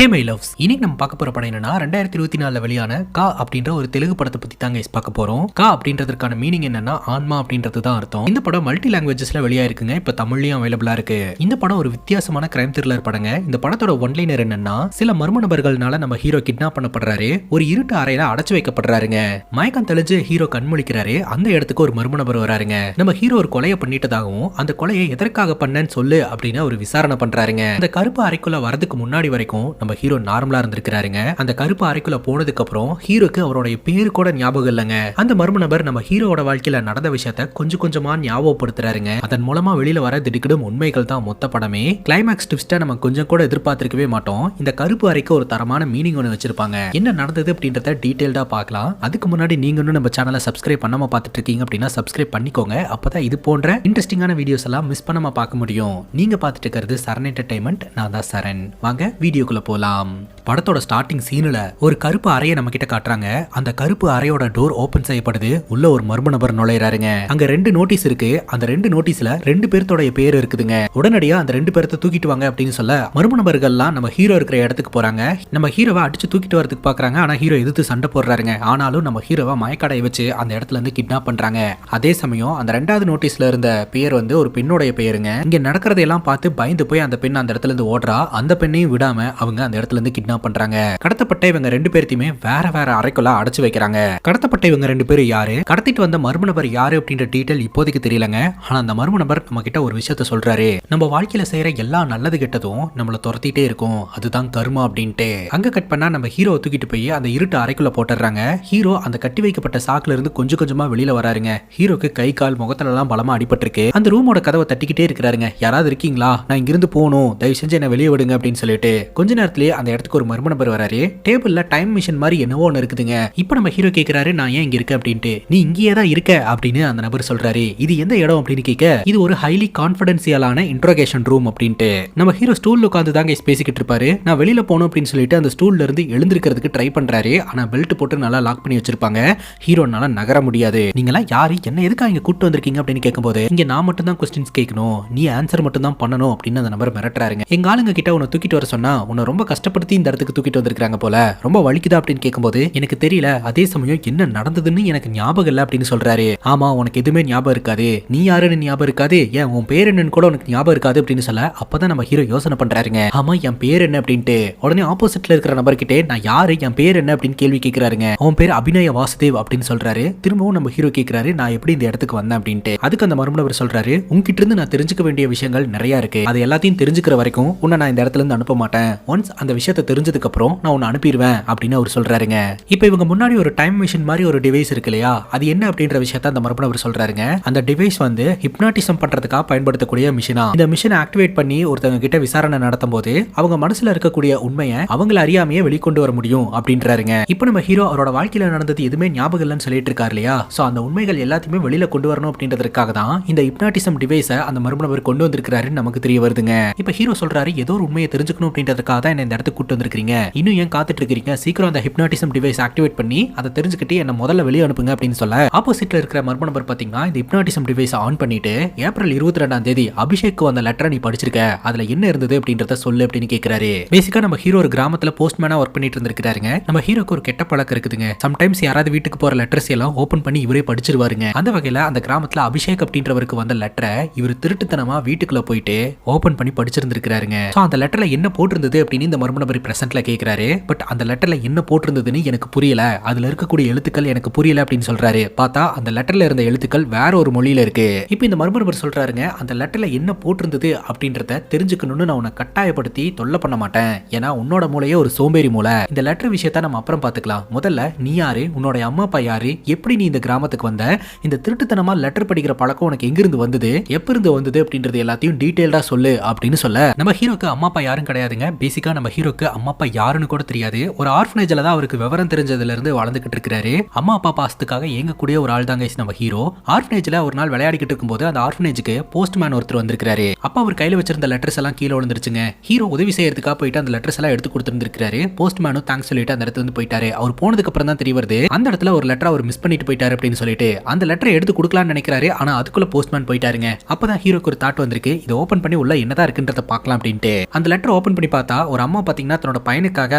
Hey my loves, இன்னைக்கு நம்ம பார்க்க போற படம் என்னன்னா 2024 வெளியான கா அப்படின்ற ஒரு தெலுங்கு படத்தை பத்தி தாங்க பார்க்க போறோம். கா அப்படின்றதுக்கான மீனிங் என்னன்னா ஆன்மா அப்படின்றது தான் அர்த்தம். இந்த படம் மல்டி லாங்குவேஜஸ்ல வெளியா இருக்குங்க. இப்ப தமிழ்லயும் அவைலபிளா இருக்கு. இந்த படம் ஒரு வித்தியாசமான கிரைம் த்ரில்லர் படங்க. இந்த படத்தோட ஒன்லைனர் என்னன்னா, சில மர்ம நபர்கள்னால நம்ம ஹீரோ கிட்னாப் பண்ணப்படுறாரு. ஒரு இருட்டு அறையில அடைச்சு வைக்கப்படுறாருங்க. மயக்கம் தெளிஞ்சு ஹீரோ கண்முழிக்கிறாரு. அந்த இடத்துக்கு ஒரு மர்ம நபர் வராருங்க. நம்ம ஹீரோ ஒரு கொலையை பண்ணிட்டதாகவும் அந்த கொலையை எதற்காக பண்ணன்னு சொல்லு அப்படின்னு ஒரு விசாரணை பண்றாருங்க. அந்த கருப்பு அறைக்குள்ள வரதுக்கு முன்னாடி வரைக்கும் நம்ம ஹீரோ நார்மலா இருந்திருக்காருங்க. அந்த கருப்பு அறைக்குள்ள போனதுக்கு அப்புறம் ஹீரோக்கு அவருடைய பேரு கூட ஞாபகம் இல்லைங்க. அந்த மர்ம நபர் நம்ம ஹீரோவோட வாழ்க்கையில நடந்த விஷயத்த கொஞ்சம் கொஞ்சமா ஞாபகப்படுத்துறாருங்க. அதன் மூலமா வெளியில வர திடுக்கிடும் உண்மைகள் தான் மொத்த படமே. கிளைமேக்ஸ் ட்விஸ்டை நம்ம கொஞ்சம் கூட எதிர்பார்த்திருக்கவே மாட்டோம். இந்த கருப்பு அறைக்கு ஒரு தரமான மீனிங் ஒன்று வச்சிருப்பாங்க. என்ன நடந்தது அப்படின்றத டீடைல்டா பார்க்கலாம். அதுக்கு முன்னாடி நீங்க இன்னும் நம்ம சேனலை சப்ஸ்கிரைப் பண்ணாம பார்த்துட்டு இருக்கீங்க அப்படின்னா சப்ஸ்கிரைப் பண்ணிக்கோங்க. அப்பதான் இது போன்ற இன்ட்ரெஸ்டிங்கான வீடியோஸ் எல்லாம் மிஸ் பண்ணாம பார்க்க முடியும். நீங்க பார்த்துட்டு இருக்கிறது சரண் என்டர்டைன்மெண்ட். நான் தான் சரண். வாங்க வீடியோக்குள்ள போலாம். படத்தோட ஸ்டார்டிங் சீன்ல ஒரு கருப்பு அறையை நம்ம கிட்ட காட்டுறாங்க. அந்த கருப்பு அறையோட டோர் ஓபன் செய்யப்படுது. உள்ள ஒரு மர்ம நபர் நுழையறாருங்க. அங்க 2 நோட்டீஸ் இருக்கு. அந்த 2 நோட்டீஸ்ல 2 பேர்த்தோட பேர் இருக்குதுங்க. உடனடியா அந்த 2 பேர்த்த தூக்கிட்டு வாங்க அப்படின்னு சொல்ல மர்ம நபர்கள்லாம் நம்ம ஹீரோ இருக்கிற இடத்துக்கு போறாங்க. நம்ம ஹீரோவை அடிச்சு தூக்கிட்டு வரதுக்கு பாக்குறாங்க. ஆனா ஹீரோ எதிர்த்து சண்டை போடுறாருங்க. ஆனாலும் நம்ம ஹீரோவை மயக்கடைய வச்சு அந்த இடத்துல இருந்து கிட்னாப் பண்றாங்க. அதே சமயம் அந்த 2வது நோட்டீஸ்ல இருந்த பேர் ஒரு பெண்ணோட பேருங்க. இங்க நடக்கிறதெல்லாம் பார்த்து பயந்து போய் அந்த பெண் அந்த இடத்துல இருந்து ஓடுறா. அந்த பெண்ணையும் விடாம அவங்க அந்த இடத்துல இருந்து கிட்னாப் பண்றாங்க. கடத்தப்பட்ட இவங்க 2 பேர்த்தையுமே வேற வேற அறைக்குள்ள அடைச்சு வைக்கிறாங்க. கடத்தப்பட்ட இவங்க 2 பேரும் யாரு, கடத்திட்டு வந்த மர்ம நபர் யாரு அப்படின்ற டீடைல் இப்போதைக்கு தெரியலங்க. ஆனா அந்த மர்ம நபர் நம்ம கிட்ட ஒரு விஷயத்த சொல்றாரு. நம்ம வாழ்க்கையில செய்யற எல்லா நல்லது கெட்டதும் நம்மள துரத்திட்டே இருக்கும். அதுதான் கர்மா அப்படின்ட்டு. அங்க கட் பண்ணா நம்ம ஹீரோ தூக்கிட்டு போய் அந்த இருட்டு அறைக்குள்ள போட்டுறாங்க. ஹீரோ அந்த கட்டி வைக்கப்பட்ட சாக்குல இருந்து கொஞ்சம் கொஞ்சமா வெளியில வராருங்க. ஹீரோக்கு கை கால் முகத்துல எல்லாம் பலமா அடிபட்டிருக்கு. அந்த ரூமோட கதவை தட்டிக்கிட்டே இருக்கிறாருங்க. யாராவது இருக்கீங்களா, நான் இங்கிருந்து போகணும், தயவு செஞ்சு என்ன வெளியே விடுங்க அப்படின்னு சொல்லிட்டு கொஞ்ச நேரத்திலேயே அந்த இடத்துக்கு ஒரு மர்ம நபர் வராரு. டேபிள்ல டைம் மிஷின் மாதிரி என்னவோ ஒன்று இருக்குதுங்க. இப்போ நம்ம ஹீரோ கேட்கிறாரு, நான் ஏன் இங்க இருக்க அப்படின்ட்டு. நீ இங்கேயே தான் இருக்க அப்படின்னு அந்த நபர் சொல்றாரு. இது எந்த இடம் அப்படின்னு கேட்க, இது ஒரு ஹைலி கான்ஃபிடென்சியலான இன்ட்ரோகேஷன் ரூம் அப்படின்ட்டு. நம்ம ஹீரோ ஸ்டூல்ல உட்காந்து தாங்க பேசிக்கிட்டு இருப்பாரு. நான் வெளியில போகணும் அப்படின்னு சொல்லிட்டு அந்த ஸ்டூல்ல இருந்து எழுந்திருக்கிறதுக்கு ட்ரை பண்றாரு. ஆனா பெல்ட் போட்டு நல்லா லாக் பண்ணி வச்சிருப்பாங்க. ஹீரோனால நகர முடியாது. நீங்களா யாரு, என்ன எதுக்காக இங்க கூட்டு வந்திருக்கீங்க அப்படின்னு கேட்கும்போது, இங்க நான் மட்டும் தான் கொஸ்டின்ஸ் கேட்கணும், நீ ஆன்சர் மட்டும் தான் பண்ணணும் அப்படின்னு அந்த நபர் மிரட்டுறாருங்க. எங்க ஆளுங்க கிட்ட உன்னை தூக்கிட்டு வர சொன்னா உன்னை ரொம்ப கஷ்டப்படுத்தி இந்த இடத்துக்கு தூக்கிட்டு வந்திருக்காங்க போல, ரொம்ப வலிக்குதா அப்படின்னு கேட்கும்போது, எனக்கு தெரியல, அதே சமயம் என்ன நடந்ததுன்னு எனக்கு ஞாபகம் இல்லை அப்படின்னு சொல்றாரு. ஆமா, உனக்கு எதுவுமே ஞாபகம் இருக்காது, நீ யாருன்னு ஞாபகம் இருக்காது, ஏன் உன் பேர் என்னன்னு கூட உனக்கு ஞாபகம் இருக்காது அப்படின்னு சொல்ல, அப்பதான் நம்ம ஹீரோ யோசனை பண்றாருங்க. ஆமா, என் பேர் என்ன அப்படின்ட்டு. உடனே ஆப்போசிட்ல இருக்கிற நபர்கிட்ட நான் யாரு, என் பேர் என்ன அப்படின்னு கேள்வி கேட்கிறாருங்க. அவன் பேர் அபிநய வாசுதேவ் அப்படின்னு சொல்றாரு. திரும்பவும் நம்ம ஹீரோ கேட்கிறாரு, நான் எப்படி இந்த இடத்துக்கு வந்தேன் அப்படின்ட்டு. அதுக்கு அந்த மர்ம நபர் சொல்றாரு, உங்ககிட்ட இருந்து நான் தெரிஞ்சுக்க வேண்டிய விஷயங்கள் நிறைய இருக்கு. அது எல்லாத்தையும் தெரிஞ்சுக்கிற வரைக்கும் உன்னை நான் இந்த இடத்துல இருந்து அனுப்ப மாட்டேன். ஒன்ஸ் அந்த விஷயத்தை தெரிஞ்சதுக்கு அப்புறம் நான் உன்னை அனுப்பிடுவேன் அப்படின்னு அவர் சொல்றாருங்க. இப்போ இவங்க முன்னாடி ஒரு டைம் மிஷின் மாதிரி ஒரு டிவைஸ் இருக்கு இல்லையா, அது என்ன அப்படின்ற விஷயத்த அந்த மர்ம நபர் சொல்றாருங்க. அந்த டிவைஸ் ஹிப்னாட்டிசம் பண்றதுக்காக பயன்படுத்தக்கூடிய மிஷினா. இந்த மிஷினை ஆக்டிவேட் பண்ணி ஒருத்தவங்க கிட்ட விசாரணை நடத்தும் போது அவங்க மனசுல இருக்கக்கூடிய உண்மையை அவங்கள அறியாமையே வெளிக்கொண்டு வர முடியும் அப்படின்றாருங்க. இப்போ நம்ம ஹீரோ அவரோட வாழ்க்கையில நடந்தது எதுவுமே ஞாபகம் இல்லைன்னு சொல்லிட்டு இருக்காரு இல்லையா, சோ அந்த உண்மைகள் எல்லாத்தையுமே வெளியில கொண்டு வரணும் அப்படின்றதுக்காக தான் இந்த ஹிப்னாட்டிசம் டிவைஸை அந்த மர்ம நபர் கொண்டு வந்திருக்காருன்னு நமக்கு தெரிய வருதுங்க. இப்போ ஹீரோ சொல்றாரு, ஏதோ ஒரு உண்மையை தெரிஞ்சுக்கணும் அப்படின்றதுக்காக தான் என்ன இந்த இடத்துக்கு கூட்டு வந்திருக்கீங்க, இன்னும் ஏன் காத்துட்டு இருக்கீங்க, சீக்கிரம் அந்த ஹிப்னாட்டிசம் டிவைஸ் ஆக்டிவேட் பண்ணி அதை தெரிஞ்சுக்கிட்டு என்ன முதல்ல வெளியே அனுப்புங்க அப்படின்னு சொல்ல, ஆப்போசிட்ல இருக்கிற மர்ம நபர் பாத்தீங்கன்னா இந்த ஹிப்னாட்டிசம் டிவைஸ் ஆன் பண்ணிட்டு, ஏப்ரல் 22ஆம் தேதி அபிஷேக் வந்த லெட்டரை நீ படிச்சிருக்க, அதுல என்ன இருந்தது அப்படின்றத சொல்லு அப்படின்னு கேட்கிறாரு. பேசிக்கா நம்ம ஹீரோ ஒரு கிராமத்துல போஸ்ட்மேனா ஒர்க் பண்ணிட்டு இருந்திருக்காருங்க. நம்ம ஹீரோக்கு ஒரு கெட்ட பழக்கம் இருக்குதுங்க. சம்டைம்ஸ் யாராவது வீட்டுக்கு போற லெட்டர்ஸ் எல்லாம் ஓபன் பண்ணி இவரே படிச்சிருவாருங்க. அந்த வகையில அந்த கிராமத்துல அபிஷேக் அப்படின்றவருக்கு வந்த லெட்டரை இவர் திருட்டுத்தனமா வீட்டுக்குள்ள போயிட்டு ஓபன் பண்ணி படிச்சிருந்திருக்காருங்க. சோ அந்த லெட்டர்ல என்ன போட்டிருந்தது அப்படின்னு இந்த மர்ம நபர் பிரசன்ட்ல கேட்கிறாரு. பட் அந்த லெட்டர்ல என்ன போட்டிருந்ததுன்னு எனக்கு புரியல, அதுல இருக்கக்கூடிய எழுத்துக்கள் எனக்கு புரியல அப்படின்னு சொல்றாரு. பார்த்தா அந்த லெட்டர்ல இருந்த எழுத்துக்கள் வேற ஒரு மொழியில இருக்கு. இப்போ இந்த மர்ம நபர் சொல்றாருங்க, அந்த லெட்டர்ல என்ன போட்டிருந்தது அப்படின்றத தெரிஞ்சுக்கணும்னு நான் உன்னை கட்டாயப்படுத்தி தொல்லை பண்ண மாட்டேன். ஏன்னா உன்னோட மூளையே ஒரு சோம்பேறி மூளை. இந்த லெட்டர் விஷயத்த நம்ம அப்புறம் பாத்துக்கலாம். முதல்ல நீ யாரு, உன்னோட அம்மா அப்பா யாரு, எப்படி நீ இந்த கிராமத்துக்கு வந்த, இந்த திருட்டுத்தனமா லெட்டர் படிக்கிற பழக்கம் உனக்கு எங்கிருந்து வந்தது, எப்ப இருந்து வந்தது அப்படின்றது எல்லாத்தையும் டீடைல்டா சொல்லு அப்படின்னு சொல்ல, நம்ம ஹீரோக்கு அம்மா அப்பா யாரும் கிடையாதுங்க. பேசிக்கா நம்ம ஹீரோக்கு அம்மா அப்பா யாருன்னு கூட தெரியாது. ஒரு ஆர்ஃபனேஜ்ல தான் அவருக்கு விவரம் தெரிஞ்சதுல இருந்து வளர்ந்துகிட்டு இருக்காரு. அம்மா அப்பா பாசத்துக்காக ஏங்கக்கூடிய ஒரு ஆள் தாங்க நம்ம ஹீரோ. ஆர்ஃபனேஜ்ல ஒரு நாள் விளையாடிக்கிட்டு இருக்கும்போது அந்த ஆர்ஃபனேஜுக்கு போஸ்ட்மேன் ஒருத்தர் வந்திருக்காரு. அப்ப அவர் கையில வச்சிருந்த லெட்டர்ஸ் எல்லாம் கீழே விழுந்துருச்சுங்க. ஹீரோ உதவி செய்யறதுக்காக போயிட்டு அந்த லெட்டர்ஸ் எல்லாம் எடுத்து கொடுத்துருக்காரு. போஸ்ட்மேனும் தேங்க்ஸ் சொல்லிட்டு அந்த இடத்துல இருந்து போயிட்டாரு. அவர் போனதுக்கு அப்புறம் தான் தெரிய வருது, அந்த இடத்துல ஒரு லெட்டர் அவர் மிஸ் பண்ணிட்டு போயிட்டாரு அப்படின்னு சொல்லிட்டு அந்த லெட்டரை எடுத்து கொடுக்கலாம்னு நினைக்கிறாரு. ஆனா அதுக்குள்ள போஸ்ட்மேன் போயிட்டாருங்க. அப்பதான் ஹீரோக்கு ஒரு தாட் வந்திருக்கு, இதை ஓபன் பண்ணி உள்ள என்னதான் இருக்குன்றத பார்க்கலாம் அப்படின்ட்டு. அந்த லெட்டர் ஓபன் பண்ணி பார்த்தா ஒரு அம்மா பாத்தீங்கன்னா தன்னோட பையனுக்காக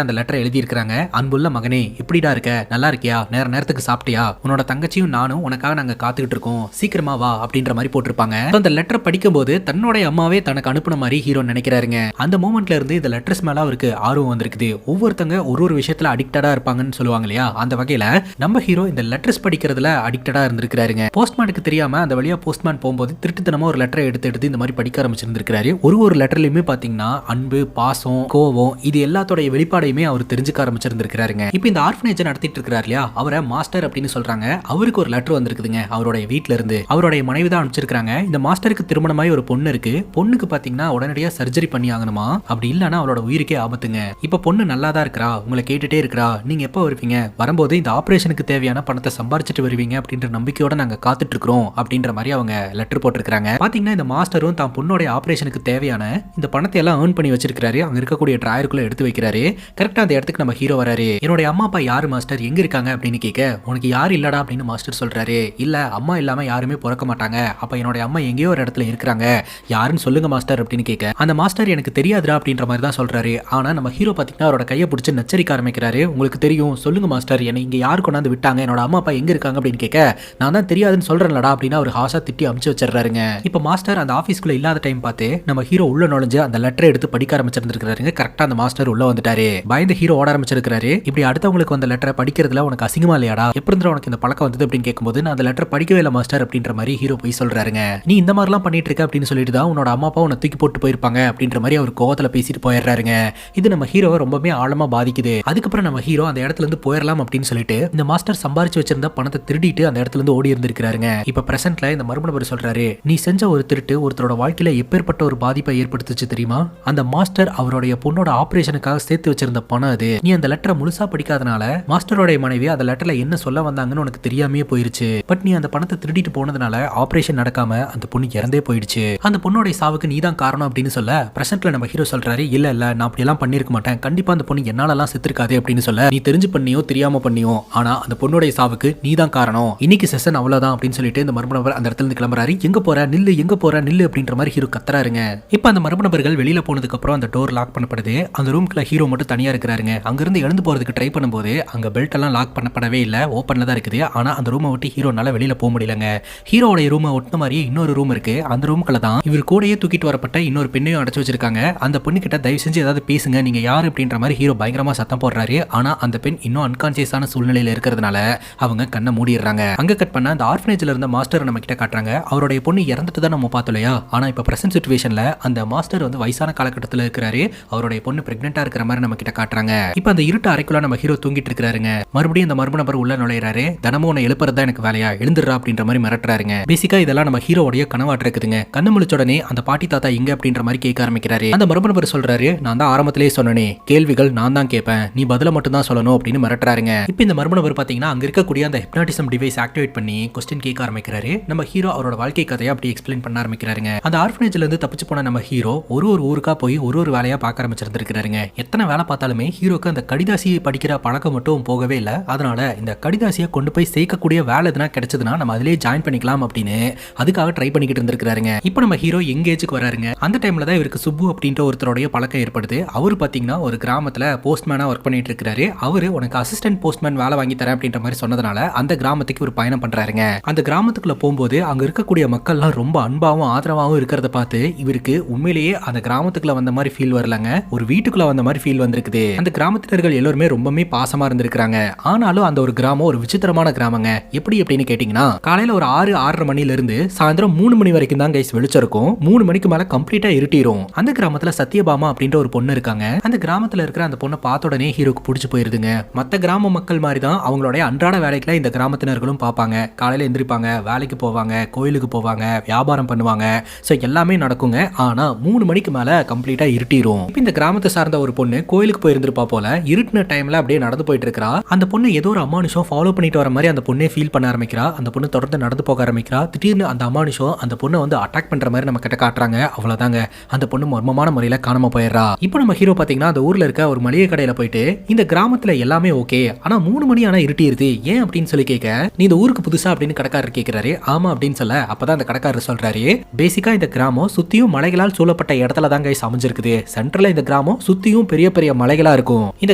அந்த லெட்டரை எழுதியிருக்காங்க. அன்புள்ள மகனே, எப்படிடா இருக்க, நல்லா இருக்கியா, நேரத்துக்கு சாப்பிட்டியா, உன்னோட தங்கச்சியும் நானும் உனக்காக நாங்க காத்துக்கிட்டு இருக்கோம், சீக்கிரமா வா அப்படின்ற மாதிரி போட்டிருப்பாங்க. அந்த லெட்டரை படிக்கும் போது தன்னோட அம்மாவே தனக்கு அனுப்புன மாதிரி ஹீரோ நினைக்கிறாருங்க. அந்த மோமெண்ட்ல இருந்து இந்த லெட்டர்ஸ் மேல அவருக்கு ஆர்வம் வந்திருக்குது. ஒவ்வொருத்தங்க ஒரு விஷயத்துல அடிக்டடா இருப்பாங்கன்னு சொல்லுவாங்க இல்லையா, அந்த வகையில நம்ம ஹீரோ இந்த லெட்டர்ஸ் படிக்கிறதுல அடிக்டடா இருந்திருக்காருங்க. போஸ்ட்மேனுக்கு தெரியாம அந்த வழியா போஸ்ட்மேன் போகும்போது திருட்டுத்தனமா ஒரு லெட்டரை எடுத்து இந்த மாதிரி படிக்க ஆரம்பிச்சிருந்திருக்காரு. ஒரு லெட்டர்லயுமே பாத்தீங்கன்னா அன்பு, பாசம், கோவம் இது எல்லாத்தோட வெளிப்பாடையுமே அவர் தெரிஞ்சுக்க ஆரம்பிச்சிருந்திருக்காருங்க. இப்போ இந்த ஆர்ஃபனேஜ் நடத்திட்டு இருக்காரு இல்லையா, அவரை மாஸ்டர் அப்படின்னு சொல்றாங்க. அவருக்கு ஒரு லெட்டர் வந்திருக்குதுங்க அவருடைய வீட்ல இருந்து. அவருடைய மனைவி தான் அனுப்பிச்சிருக்காங்க. இந்த மாஸ்டருக்கு திருமணமாய் ஒரு பொண்ணு இருக்கு. பொண்ணுக்கு பாத்தீங்கன்னா உடனடியா சர்ஜரி பண்ணி ஆகணுமா, அப்படி இல்லனா அவளோட உயிருக்கே ஆபத்துங்க. இப்ப பொண்ணு நல்லா தான் இருக்கா, உங்களை கேட்டுட்டே இருக்கா, நீங்க எப்ப வருவீங்க, வரும்போது இந்த ஆபரேஷனுக்கு தேவையான பணத்தை சம்பாரிச்சிட்டு வருவீங்க அப்படின்ற நம்பிக்கையோட நாங்க காத்துட்டு இருக்கிறோம் அப்படின்ற மாதிரி அவங்க லெட்டர் போட்டிருக்காங்க. பாத்தீங்கன்னா இந்த மாஸ்டரும் தான் பொண்ணோட ஆபரேஷனுக்கு தேவையான இந்த பணத்தை எல்லாம் ஏர்ன் பண்ணி வச்சிருக்காரு. அங்க இருக்கக்கூடிய டிராயருக்குள்ள எடுத்து வைக்கிறாரு. கரெக்டா அந்த இடத்துக்கு நம்ம ஹீரோ வராரு. என்னோட அம்மா அப்பா யாரு மாஸ்டர், எங்க இருக்காங்க அப்படின்னு கேட்க, உனக்கு யாரு இல்லடா அப்படின்னு மாஸ்டர் சொல்றாரு. இல்ல, அம்மா இல்லாம யாருமே பிறக்க மாட்டாங்க, அப்ப என்னோட அம்மா எங்கேயோ ஒரு இடத்துல இருக்கிறாங்க, யாருன்னு சொல்லுங்க மாஸ்டர் அப்படின்னு கேட்க, அந்த மாஸ்டர் எனக்கு தெரியாதுடா அப்படின்ற மாதிரி தான் சொல்றாரு. ஆனா நம்ம ஹீரோ பாத்தீங்கன்னா அவரோட கையை பிடிச்சி நச்சரிக்க ஆரம்பிக்கிறாரு. உங்களுக்கு தெரியும், சொல்லுங்க மாஸ்டர், என்னை இங்க யாரு கொண்டாந்து விட்டாங்க, என்னோட அம்மா அப்பா எங்க இருக்காங்க அப்படின்னு கேட்க, நான் தான் தெரியாதுன்னு சொல்றேன்லடா அப்படின்னு அவர் ஹாசா திட்டி அமுச்சு வச்சிடறாருங்க. இப்ப மாஸ்டர் அந்த ஆபீஸ்க்குள்ள இல்லாத டைம் பார்த்து நம்ம ஹீரோ உள்ள நுழைஞ்சு அந்த லெட்டரை எடுத்து படிக்க ஆரம்பிச்சிருந்திருக்காருங்க. கரெக்டா அந்த மாஸ்டர் உள்ள வந்துட்டாரு. பயந்து ஹீரோ ஓட ஆரம்பிச்சிருக்காரு. இப்படி அடுத்தவங்களுக்கு அந்த லெட்டரை படிக்கிறதுல உனக்கு அசிங்கமா இல்லையாடா, எப்படி இருந்தா உனக்கு இந்த பழக்கம் வந்தது அப்படின்னு கேட்கும்போது, நான் அந்த லெட்டர் படிக்கவே இல்லை மாஸ்டர் அப்படின்ற மாதிரி ஹீரோ போய் சொல்றாருங்க. நீ இந்த மாதிரிலாம் பண்ணிட்டு இருக்க அப்படின்னு சொல்லிட்டு தான் உன்னோட அம்மா அப்பா உன்னை தூக்கி போட்டு போயிருப்பாங்க அப்படின்ற மாதிரி அவர் கோவத்துல பேசிட்டு போயிடுறாருங்க. இது நம்ம ஹீரோவை ரொம்பவே ஆழமா பாதிக்குது. அதுக்கப்புறம் நம்ம ஹீரோ அந்த இடத்துல இருந்து போயிடலாம் அப்படின்னு சொல்லிட்டு இந்த மாஸ்டர் சம்பாரிச்சு வச்சிருந்த பணத்தை திருடிட்டு அந்த இடத்துல இருந்து ஓடி இருந்திருக்காருங்க. இப்ப பிரசன்ட்ல இந்த மர்ம நபர் சொல்றாரு, நீ செஞ்ச ஒரு திருட்டு ஒருத்தரோட வாழ்க்கையில எப்பேற்பட்ட ஒரு பாதிப்பை ஏற்படுத்துச்சு தெரியுமா, அந்த மாஸ்டர் அவருடைய பொண்ணோட ஆபரேஷனுக்காக சேர்த்து வச்சிருந்த பணம் அது. நீ அந்த லெட்டரை முழுசா படிக்காதனால மாஸ்டரோட மனைவி அந்த லெட்டர்ல என்ன சொல்ல வந்தாங்கன்னு உனக்கு தெரியாமே போயிருச்சு. பட் நீ அந்த பணத்தை திருடிட்டு போனதுனால ஆபரேஷன் நடக்காம அந்த பொண்ணு இறந்தே போயிடுச்சு. அந்த பொண்ணோட சாவுக்கு நீ தான் காரணம் அப்படின்னு சொல்ல, பிரசன்ட்ல நம்ம ஹீரோ சொல்றாரு, இல்ல நான் அப்படி எல்லாம் பண்ணிருக்க மாட்டேன், கண்டிப்பா அந்த பொண்ணு என்னாலலாம் செத்துருக்காது அப்படின்னு சொல்ல, நீ தெரிஞ்சு பண்ணியோ தெரியாம பண்ணியோ, ஆனா அந்த பொண்ணோட சாவுக்கு நீ தான் காரணம், இன்னைக்கு செஷன் அவ்வளவுதான் அப்படின்னு சொல்லிட்டு இந்த மர்ம நபர் அந்த இடத்துல இருந்து கிளம்புறாரு. எங்க போற நில்லு, எங்க போற நில்லு அப்படின்ற மாதிரி ஹீரோ கத்துறாருங்க. இப்ப அந்த மர்ம நபர்கள் வெளியில போனதுக்கு அப்புறம் அந்த டோர் லாக் பண்ணப்படுது. அந்த ரூம்க்குள்ள ஹீரோ மட்டும் தனியா இருக்கிறாருங்க. அங்கிருந்து எழுந்து போறதுக்கு ட்ரை பண்ணும்போது அங்க பெல்ட் எல்லாம் லாக் பண்ணப்படவே இல்ல, ஓப்பன்ல தான் இருக்குது. ஆனா அந்த ரூமை விட்டு ஹீரோனால வெளியில போக முடியலங்க. ஹீரோட ரூமை ஒட்டின மாதிரியே இன்னொரு ரூம் இருக்கு. அந்த ரூம்குள்ள தான் இவர் கூடயே தூக்கிட்டு வரப்பட்ட இன்னொரு பெண்ணையும் அடைச்சு வச்சிருக்காங்க. அந்த பொண்ணு கிட்ட தயவு செஞ்சு ஏதாவது பேசுங்க, நீங்க யாரு அப்படின்ற மாதிரி ஹீரோ பயங்கரமா சத்தம் போடுறாரு. ஆனா அந்த பெண் இன்னும் அன்கான்சியஸான சூழ்நிலையில இருக்கிறதுனால அவங்க கண்ணை மூடிடுறாங்க. அங்க கட் பண்ண அந்த ஆர்ஃபனேஜ்ல இருந்த மாஸ்டர் நம்ம கிட்ட காட்டுறாங்க. அவருடைய பொண்ணு இறந்துட்டு தான் நம்ம பார்த்தோம் இல்லையா, ஆனா இப்ப பிரசன்ட் சிச்சுவேஷன்ல அந்த மாஸ்டர் வந்து வயசான காலகட்டத்தில் இருக்கிறாரு. அவருடைய பொண்ணு பிரெக்னெண்டா இருக்கிற மாதிரி நம்ம கிட்ட காட்டுறாங்க. இப்ப அந்த இருட்டு அறைக்குள்ள நம்ம ஹீரோ தூங்கிட்டு இருக்காருங்க. மறுபடியும் அந்த மர்ம நபர் உள்ள நுழையிறாரு. தினமும் உன்னை எழுப்புறது தான் எனக்கு வேலையா, எழுந்துடுறா அப்படின்ற மாதிரி மிரட்டுறாருங்க. பேசிக்கா இதெல்லாம் நம்ம ஹீரோடைய கனவாட்டு இருக்குதுங்க. கண்ணு முழிச்ச உடனே அந்த பாட்டி தாத்தா எங்க அப்படின்ற மாதிரி கேட்க ஆரம்பிக்கிறாரு. அந்த மர்ம நபர் சொல்றாரு, நான் தான் ஆரம்பத்திலேயே சொன்னனே, கேள்விகள் நான் தான் கேட்பேன், நீ பதில மட்டும் தான் சொல்லணும் அப்படின்னு மிரட்டுறாருங்க. இப்ப இந்த மர்ம நபர் பாத்தீங்கன்னா அங்க இருக்கக்கூடிய அந்த ஹிப்னாட்டிசம் டிவைஸ் ஆக்டிவேட் பண்ணி கொஸ்டின் கேட்க ஆரம்பிக்கிறாரு. நம்ம ஹீரோ அவரோட வாழ்க்கை கதையை அப்படி எக்ஸ்பிளைன் பண்ண ஆரம்பிக்கிறாருங்க. அந்த ஆர்ஃபனேஜ்ல இருந்து தப்பிச்சு போன நம்ம ஹீரோ ஒரு ஊருக்கா போய் ஒரு வேலையா பார்க்க ஆரம்பிச்சிருந்திருக்காருங்க. எத்தனை வேலை பார்த்தாலுமே ஹீரோக்கு அந்த கடிதாசியை படிக்கிற பழக்கம் மட்டும் போகவே இல்லை. அதனால இந்த கடிதாசியை கொண்டு போய் சேர்க்கக்கூடிய வேலை எதுனா கிடைச்சதுன்னா நம்ம அதிலே ஜாயின் பண்ணிக்கலாம் அப்படின்னு அதுக்காக ட்ரை பண்ணிக்கிட்டு இருந்திருக்காருங்க. இப்போ நம்ம ஹீரோ எங்கேஜுக்கு வராருங்க. அந்த டைம்ல தான் இவருக்கு சுப்பு அப்படின்ற ஒருத்தருடைய பழக்கம் ஏற்படுது. அவரு பாத்தீங்கன்னா ஒரு கிராமத்துல போஸ்ட்மேனா ஒர்க் பண்ணிட்டு இருக்காரு. அவரு உனக்கு அசிஸ்டன்ட் போஸ்ட்மேன் வேலை வாங்கி தரேன் அப்படின்ற மாதிரி சொன்னதுனால அந்த கிராமத்துக்கு ஒரு பயணம் பண்றாருங்க. அந்த கிராமத்துக்குள்ள போகும்போது அங்க இருக்கக்கூடிய மக்கள்லாம் ரொம்ப அன்பாவும் ஆதரவாகவும் இருக்கிறத பார்த்து இவருக்கு உண்மையிலேயே அந்த கிராமத்துக்குள்ள வந்த மாதிரி ஃபீல் வரலங்க, ஒரு வீட்டுக்குள்ள வந்த மாதிரி ஃபீல் வந்திருக்குது. அந்த கிராமத்தினர்கள் எல்லாருமே ரொம்பவே பாசமா இருந்திருக்காங்க. ஆனாலும் அந்த ஒரு கிராமம் ஒரு விசித்திரமான கிராமங்க. எப்படி அப்படின்னு கேட்டீங்கன்னா, காலையில ஒரு 6-6:30 மணில இருந்து சாயந்தரம் 3 மணி வரைக்கும் தான் கைஸ் வெளிச்சம் இருக்கும். 3 மணிக்கு மேல கம்ப்ளீட்டா இருட்டிரும். அந்த கிராமத்துல சத்யபாமா அப்படின்ற ஒரு பொண்ணு இருக்காங்க. அந்த கிராமத்துல இருக்கிற அந்த பொண்ணை பார்த்த உடனே ஹீரோக்கு பிடிச்சு போயிருதுங்க. மத்த கிராம மக்கள் மாதிரி தான் அவங்களுடைய அன்றாட வேலைக்குள்ள இந்த கிராமத்தினர்களும் பார்ப்பாங்க. காலையில எந்திரிப்பாங்க, வேலைக்கு போவாங்க, கோயிலுக்கு போவாங்க, வியாபாரம் பண்ணுவாங்க. சோ எல்லாமே நடக்குங்க. ஆனா 3 மணிக்கு மேல கம்ப்ளீட்டா இருட்டிரும். இப்ப இந்த கிராமத்தை சார்ந்த ஒரு பொண்ணு கோயிலுக்கு போயிருந்திருப்பா போல. இருட்டின டைம்ல அப்படியே நடந்து போயிட்டு இருக்கா. அந்த பொண்ணு ஏதோ ஒரு அமானுஷம் ஃபாலோ பண்ணிட்டு வர மாதிரி அந்த பொண்ணே ஃபீல் பண்ண ஆரம்பிக்கிறா. அந்த பொண்ணு தொடர்ந்து நடந்து போக ஆரம்பிக்கிறா. திடீர்னு அந்த அமானுஷம் அந்த பொண்ணை வந்து அட்டாக் பண்ற மாதிரி நம்ம கிட்ட காட்டுறாங்க. அவ்வளவுதாங்க, அந்த பொண்ணு மர்மமான முறையில காணாம போயிடுறா. இப்போ நம்ம ஹீரோ பாத்தீங்கன்னா அந்த ஊர்ல இருக்க ஒரு மளிகை கடையில போயிட்டு, இந்த கிராமத்துல எல்லாமே ஓகே, ஆனா 3 மணி ஆனா இருட்டிருது ஏன் அப்படின்னு சொல்லி கேட்க, நீ இந்த ஊருக்கு புதுசா அப்படின்னு கடைக்காரர் கேட்கிறாரு. ஆமா அப்படின்னு சொல்ல, அப்பதான் அந்த கடைக்காரர் சொல்றாரு, பேசிக்கா இந்த கிராமம் சுத்தியும் மலைகளால் சூழப்பட்ட இடத்துல தான் கைஸ் அமைஞ்சிருக்குது. சென்ட்ரல்ல இந்த கிராமம் சுத்தியும் சுத்தியும் பெரிய பெரிய மலைகளா இருக்கும். இந்த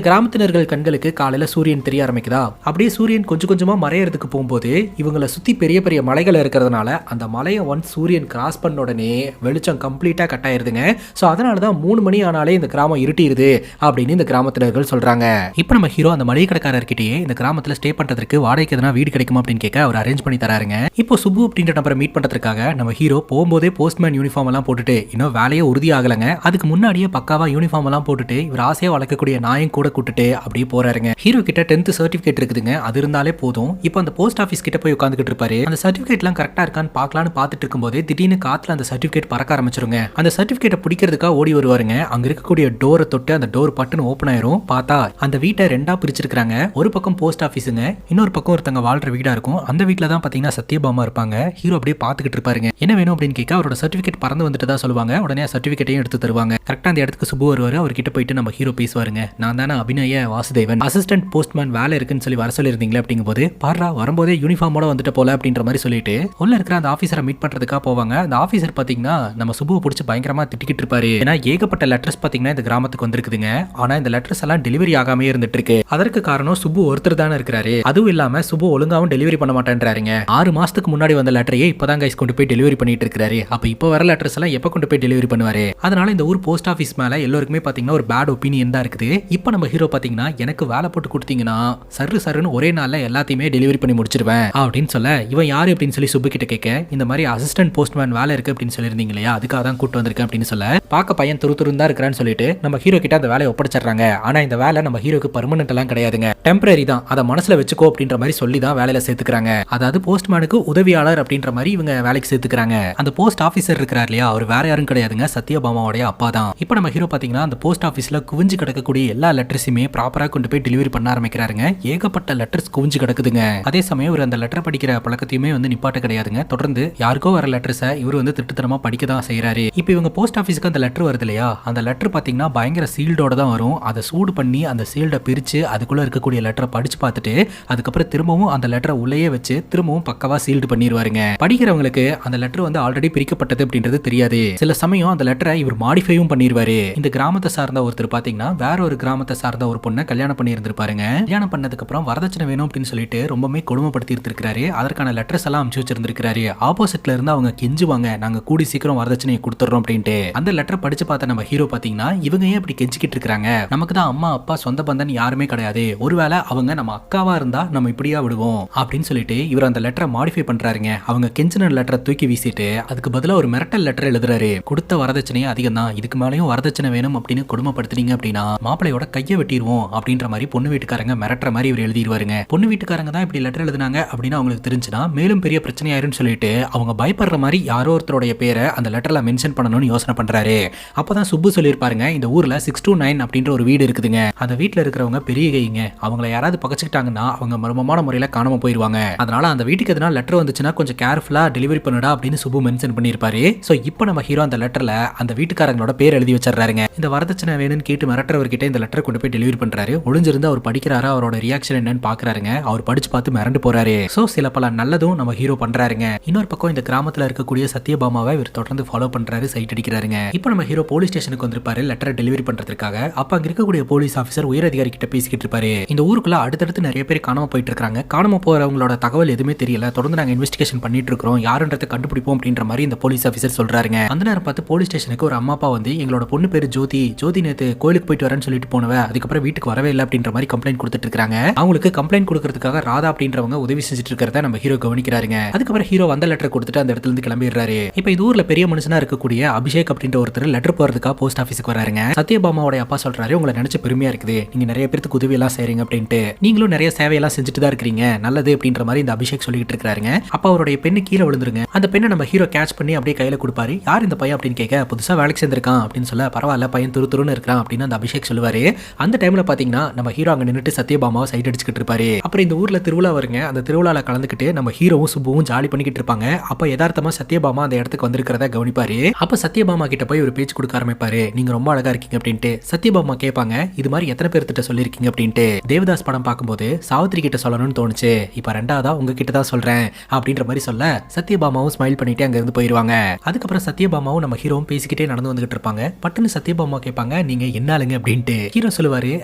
கிராமத்தினர்கள் கண்களுக்கு காலையில சூரியன் தெரிய ஆரம்பிக்குதா, அப்படியே சூரியன் கொஞ்சம் கொஞ்சமா மறையறதுக்கு போகும்போது இவங்களை சுத்தி பெரிய பெரிய மலைகள் இருக்கிறதுனால அந்த மலையை ஒன்ஸ் சூரியன் கிராஸ் பண்ண உடனே வெளிச்சம் கம்ப்ளீட்டா கட் ஆயிருதுங்க. ஸோ அதனாலதான் 3 மணி ஆனாலே இந்த கிராமம் இருட்டிடுது அப்படின்னு இந்த கிராமத்தினர்கள் சொல்றாங்க. இப்போ நம்ம ஹீரோ அந்த மளிகை கடைக்காரர்கிட்டயே இந்த கிராமத்துல ஸ்டே பண்றதுக்கு வாடகைக்கு எதனா வீடு கிடைக்குமா அப்படின்னு கேட்க அவர் அரேஞ்ச் பண்ணி தராருங்க. இப்போ சுப்பு அப்படின்ற நபரை மீட் பண்றதுக்காக நம்ம ஹீரோ போகும்போதே போஸ்ட்மேன் யூனிஃபார்ம் எல்லாம் போட்டுட்டு இன்னும் வேலையே உறுதி ஆகலங்க. அதுக்கு முன்னாடியே பக்காவா யூனிஃபார்ம் எல்லாம் போட்டுட்டு இவர் ஆசையா வளர்க்கக்கூடிய நாயும் கூட கூட்டுட்டு அப்படியே போறாருங்க. ஹீரோ கிட்ட 10th சர்டிபிகேட் இருக்குதுங்க, அது இருந்தாலே போதும். இப்போ அந்த போஸ்ட் ஆஃபீஸ் கிட்ட போய் உட்காந்துக்கிட்டு இருப்பாரு. அந்த சர்டிபிகேட் எல்லாம் கரெக்டா இருக்கான்னு பார்க்கலான்னு பார்த்துட்டு இருக்கும்போது திடீர்னு காத்துல அந்த சர்டிபிகேட் பறக்க ஆரம்பிச்சிருங்க. அந்த சர்டிபிகேட்டை பிடிக்கிறதுக்காக ஓடி வருவாருங்க. அங்க இருக்கக்கூடிய டோரை தொட்டு அந்த டோர் பட்டுன்னு ஓப்பன் ஆயிரும். பார்த்தா அந்த வீட்டை 2ஆ பிரிச்சிருக்காங்க. ஒரு பக்கம் போஸ்ட் ஆஃபீஸுங்க, இன்னொரு பக்கம் ஒருத்தங்க வாழ்ற வீடா இருக்கும். அந்த வீட்டில தான் பாத்தீங்கன்னா சத்யபாமா இருப்பாங்க. ஹீரோ அப்படியே பார்த்துக்கிட்டு இருப்பாருங்க. என்ன வேணும் அப்படின்னு கேட்க அவரோட சர்டிபிகேட் பறந்து வந்துட்டு தான் சொல்லுவாங்க. உடனே சர்டிபிகேட்டையும் எடுத்து தருவாங்க. கரெக்டா அந்த இடத்துக்கு சுப்பு வருவாரு. அவர்கிட்ட போயிட்டு நம்ம ஹீரோ பேசுவாருங்க. நான் தானே அபிநய வாசுதேவன், அசிஸ்டன்ட் போஸ்ட்மேன் வேலை இருக்குன்னு சொல்லி வர சொல்லியிருந்தீங்களே அப்படிங்கும்போது, பாரா வரும்போதே யூனிஃபார்மோட வந்துட்டு போல அப்படின்ற மாதிரி சொல்லிட்டு உள்ள இருக்கிற அந்த ஆஃபீஸரை மீட் பண்றதுக்காக போவாங்க. அந்த ஆஃபீஸர் பாத்தீங்கன்னா நம்ம சுப்புவை பிடிச்சி பயங்கரமா திட்டிக்கிட்டு இருப்பாரு. ஏன்னா ஏகப்பட்ட லெட்டர்ஸ் பாத்தீங்கன்னா இந்த கிராமத்துக்கு வந்திருக்குதுங்க. ஆனா இந்த லெட்டர்ஸ் எல்லாம் டெலிவரி ஆகாமே இருந்துட்டு இருக்கு. அதற்கு காரணம் சுப்பு ஒருத்தர் தானே இருக்கிறாரு. அதுவும் இல்லாம சுப்பு ஒழுங்காவும் டெலிவரி பண்ண மாட்டேன்றாருங்க. 6 மாசத்துக்கு முன்னாடி வந்த லெட்டரையே இப்பதான் கைஸ் கொண்டு போய் டெலிவரி பண்ணிட்டு இருக்காரு. அப்ப இப்ப வர லெட்டர்ஸ் எல்லாம் எப்ப கொண்டு போய் டெலிவரி பண்ணுவாரு? அதனால இந்த ஊர் போஸ்ட் ஆஃபீஸ் மேல எல்லாருக்குமே பாத்தீங்கன்னா ஒரு பேட் ஒப்பீனியன் தான் இருக்குது. இப்ப நம்ம ஹீரோ பாத்தீங்கன்னா எனக்கு வேலை போட்டு கொடுத்தீங்கன்னா சருன்னு ஒரே நாள்ல எல்லாத்தையுமே டெலிவரி பண்ணி முடிச்சிருவேன் அப்படின்னு சொல்ல, இவன் யாரு அப்படின்னு சொல்லி சுப்பு கிட்ட கேட்க, இந்த மாதிரி அசிஸ்டன்ட் போஸ்ட்மேன் வேலை இருக்கு அப்படின்னு சொல்லியிருந்தீங்க இல்லையா, அதுக்காக தான் கூட்டு வந்திருக்கேன் அப்படின்னு சொல்ல, பார்க்க பையன் துருதுருன்னு தான் இருக்கிறான்னு சொல்லிட்டு நம்ம ஹீரோ கிட்ட அந்த வேலையை ஒப்படைச்சிடுறாங்க. ஆனா இந்த வேலை நம்ம ஹீரோக்கு பர்மனன்ட் எல்லாம் கிடையாதுங்க, டெம்பரரி தான், அதை மனசுல வச்சுக்கோ அப்படின்ற மாதிரி சொல்லி தான் வேலையில சேர்த்துக்கிறாங்க. அதாவது போஸ்ட்மேனுக்கு உதவியாளர் அப்படின்ற மாதிரி இவங்க வேலைக்கு சேர்த்துக்கிறாங்க. அந்த போஸ்ட் ஆஃபீஸர் இருக்கிறார் இல்லையா, அவர் வேற யாரும் கிடையாதுங்க, சத்யபாமாவோட அப்பா தான். இப்போ நம்ம ஹீரோ பாத்தீங்கன்னா அந்த போஸ்ட் ஆஃபீஸ்ல குவிஞ்சு கிடக்கக்கூடிய எல்லா லெட்டர்ஸுமே ப்ராப்பரா கொண்டு போய் டெலிவரி பண்ண ஆரம்பிக்கிறாருங்க. ஏகப்பட்ட லெட்டர்ஸ் குவிஞ்சு கிடக்குதுங்க. அதே சமயம் இவர் அந்த லெட்டர் படிக்கிற பழக்கத்தையுமே வந்து நிப்பாட்ட கிடையாதுங்க. தொடர்ந்து யாருக்கோ வர லெட்டர்ஸை இவர் வந்து திட்டுத்தனமா படிக்க தான் செய்யறாரு. இப்போ இவங்க போஸ்ட் ஆஃபீஸ்க்கு அந்த லெட்டர் வருது இல்லையா, அந்த லெட்டர் பாத்தீங்கன்னா பயங்கர சீல்டோட தான் வரும். அதை சூடு பண்ணி அந்த சீல்டை பிரிச்சு அதுக்குள்ள இருக்கக்கூடிய லெட்டரை படிச்சு பார்த்துட்டு அதுக்கப்புறம் திரும்பவும் அந்த லெட்டரை உள்ளேயே வச்சு திரும்பவும் பக்கவா சீல்டு பண்ணிடுவாருங்க. படிக்கிறவங்களுக்கு அந்த லெட்டர் வந்து ஆல்ரெடி பிரிக்கப்பட்டது அப்படின்றது தெரியாது. சில சமயம் அந்த லெட்டரை இவர் மாடிஃபையும் பண்ணிடுவாரு. இந்த கிராமத்தை சார்ந்த ஒருத்தர் பாத்தீங்கன்னா வேற ஒரு கிராமத்தை சார்ந்த ஒரு பொண்ணை கல்யாணம் பண்ணி இருந்திருப்பாருங்க. கல்யாணம் பண்ணதுக்கு அப்புறம் வரதட்சணை வேணும் அப்படின்னு சொல்லிட்டு ரொம்பவே கொடுமைப்படுத்தி இருந்திருக்காரு. அதற்கான லெட்டர்ஸ் எல்லாம் அனுப்பிச்சு வச்சிருந்திருக்காரு. ஆப்போசிட்ல இருந்து அவங்க கெஞ்சுவாங்க, நாங்க கூடி சீக்கிரம் வரதட்சணையை கொடுத்துறோம் அப்படின்ட்டு. அந்த லெட்டர் படிச்சு பார்த்த நம்ம ஹீரோ பாத்தீங்கன்னா இவங்க ஏன் இப்படி கெஞ்சிக்கிட்டு இருக்காங்க, நமக்கு தான் அம்மா அப்பா சொந்த பந்தன் யாருமே கிடையாது, ஒருவேளை அவங்க நம்ம அக்காவா இருந்தா நம்ம இப்படியா விடுவோம் அப்படின்னு சொல்லிட்டு இவர் அந்த லெட்டரை மாடிஃபை பண்றாருங்க. அவங்க கெஞ்சின லெட்டரை தூக்கி வீசிட்டு அதுக்கு பதிலா ஒரு மிரட்டல் லெட்டர் எழுதுறாரு. கொடுத்த வரதட்சணையே அதிகம் தான், இதுக்கு மேலேயும் வரதட்சணை வேணும் அப்படின்னு கொடுமைப்படுத்துறீங்க அப்படின்னா மாப்பிளையோட கையை வெட்டிடுவோம் அப்படின்ற மாதிரி பொண்ணு வீட்டுக்காரங்க மிரட்டுற மாதிரி இவர் எழுதிடுவாருங்க. பொண்ணு வீட்டுக்காரங்க தான் இப்படி லெட்டர் எழுதுனாங்க அப்படின்னு அவங்களுக்கு தெரிஞ்சுனா மேலும் பெரிய பிரச்சனை ஆயிருன்னு சொல்லிட்டு அவங்க பயப்படுற மாதிரி யாரோ ஒருத்தருடைய பேரை அந்த லெட்டர்ல மென்ஷன் பண்ணணும்னு யோசனை பண்றாரு. அப்பதான் சுப்பு சொல்லியிருப்பாருங்க, இந்த ஊர்ல 629 அப்படின்ற ஒரு வீடு இருக்குதுங்க. அந்த வீட்டுல இருக்கிறவங்க பெரிய கைங்க, அவங்கள யாராவது பகச்சுக்கிட்டாங்கன்னா அவங்க மர்மமான முறையில காணாம போயிருவாங்க. அதனால அந்த வீட்டுக்கு எதனா லெட்டர் வந்துச்சுன்னா கொஞ்சம் கேர்ஃபுல்லா டெலிவரி பண்ணுடா அப்படின்னு சுப்பு மென்ஷன் பண்ணியிருப்பாரு. சோ இப்போ நம்ம ஹீரோ அந்த லெட்டர்ல அந்த வீட்டுக்காரங்களோட பேர் எழுதி வச்சிடறாருங்க. இந்த வரதட்சணை வேணும்னு கேட்டு மிரட்டுறவர்கிட்ட இந்த லெட்டர் கொண்டு போய் டெலிவரி பண்றாரு. ஒளிஞ்சிருந்து அவர் படிக்கிறாரா, அவரோட ரியாக்ஷன் என்னன்னு பாக்குறாருங்க. அவர் படிச்சு பார்த்து மிரண்டு போறாரு. சோ சில பல நல்லதும் நம்ம ஹீரோ பண்றாருங்க. இன்னொரு பக்கம் இந்த கிராமத்துல இருக்கக்கூடிய சத்யபாமாவை இவர் தொடர்ந்து ஃபாலோ பண்றாரு, சைட் அடிக்கிறாருங்க. இப்போ நம்ம ஹீரோ போலீஸ் ஸ்டேஷனுக்கு வந்திருப்பாரு லெட்டரை டெலிவரி பண்றதுக்காக. அப்ப அங்க இருக்கக்கூடிய போலீஸ் ஆஃபீஸர் உயர் அதிகாரி கிட்ட பேசிக்கிட்டு இருப்பாரு. இந்த ஊருக்குள்ள அடுத்தடுத்து நிறைய பேர் காணாம போயிட்டு இருக்காங்க, காணாம போறவங்களோட தகவல் எதுவுமே தெரியல, தொடர்ந்து நாங்க இன்வெஸ்டிகேஷன் பண்ணிட்டு இருக்கோம், யாருன்றதை கண்டுபிடிப்போம் அப்படின்ற மாதிரி இந்த போலீஸ் ஆஃபீஸர் சொல்றாருங்க. அந்த நேரம் பார்த்து போலீஸ் ஸ்டேஷனுக்கு ஒரு அம்மா அப்பா வந்து எங்களோட பொண்ணு பேரு ஜோதி நேத்து கோயிலுக்கு போயிட்டு வரேன்னு சொல்லிட்டு போனவ அதுக்கப்புறம் வீட்டுக்கு வரவே இல்லை அப்படின்ற மாதிரி கம்ப்ளைண்ட் கொடுத்துட்டு இருக்காங்க. அவங்களுக்கு கம்ப்ளைண்ட் கொடுக்கறதுக்காக ராதா அப்படின்றவங்க உதவி செஞ்சுட்டு இருக்கிறத நம்ம ஹீரோ கவனிக்கிறாருங்க. அதுக்கப்புறம் ஹீரோ வந்த லெட்டர் கொடுத்துட்டு அந்த இடத்துல இருந்து கிளம்பிடுறாரு. இப்போ இது ஊர்ல பெரிய மனுஷனா இருக்கக்கூடிய அபிஷேக் அப்படின்ற ஒருத்தர் லெட்டர் போறதுக்காக போஸ்ட் ஆஃபீஸுக்கு வராருங்க. சத்யபாமாவோட அப்பா சொல்றாரு, உங்களை நினைச்சு பெருமையா இருக்குது, நீங்க நிறைய பேருக்கு உதவி எல்லாம் செய்றீங்க அப்படின்ட்டு, நீங்களும் நிறைய சேவையெல்லாம் செஞ்சுட்டு தான் இருக்கீங்க, நல்லது அப்படின்ற மாதிரி இந்த அபிஷேக் சொல்லிட்டு இருக்காருங்க. அப்ப அவருடைய பெண்ணு கீழே விழுந்துருங்க. அந்த பெண்ணை நம்ம ஹீரோ கேட்ச் பண்ணி அப்படியே கையில கொடுப்பாரு. யார் இந்த பையன் அப்படின்னு கேட்க, புதுசா வேலைக்கு சேர்ந்திருக்கான் அப்படின்னு சொல்ல, பரவாயில்ல பையன் துருன்னு இருக்கான் அப்படின்னு அந்த அபிஷேக் சொல்லுவாரு. அந்த டைம்ல பாத்தீங்கன்னா நம்ம ஹீரோ அங்க நின்னுட்டு சத்யபாமாவை சைட் அடிச்சுக்கிட்டு இருப்பாரு. அப்புறம் இந்த ஊர்ல திருவிழா வருங்க. அந்த திருவிழால கலந்துக்கிட்டு நம்ம ஹீரோவும் சுப்புவும் ஜாலி பண்ணிக்கிட்டு இருப்பாங்க. அப்ப யதார்த்தமா சத்யபாமா அந்த இடத்துக்கு வந்திருக்கிறத கவனிப்பாரு. அப்ப சத்யபாமா கிட்ட போய் ஒரு பேச்சு கொடுக்க ஆரம்பிப்பாரு. நீங்க ரொம்ப அழகா இருக்கீங்க அப்படின்ட்டு. சத்யபாமா கேட்பாங்க, இது மாதிரி எத்தனை பேர்த்திட்ட சொல்லிருக்கீங்க அப்படின்ட்டு. தே தேவதாஸ் படம் பார்க்கும்போது சாவித்திரி கிட்ட சொல்லணும்னு தோணுச்சு, இப்ப ரெண்டாவதா உங்ககிட்ட தான் சொல்றேன் அப்படின்ற மாதிரி சொல்ல சத்யபாமாவும் ஸ்மைல் பண்ணிட்டு அங்க இருந்து போயிருவாங்க. அதுக்கப்புறம் சத்யபாமாவும் நம்ம ஹீரோவும் பேசிக்கிட்டே நடந்து வந்துகிட்டு இருப்பாங்க. பட்டுன்னு சத்யபாமா கேட்பாங்க, நீங்க என்ன ஆளுங்க அப்படின்ட்டு. ஹீரோ சொல்லுவாரு,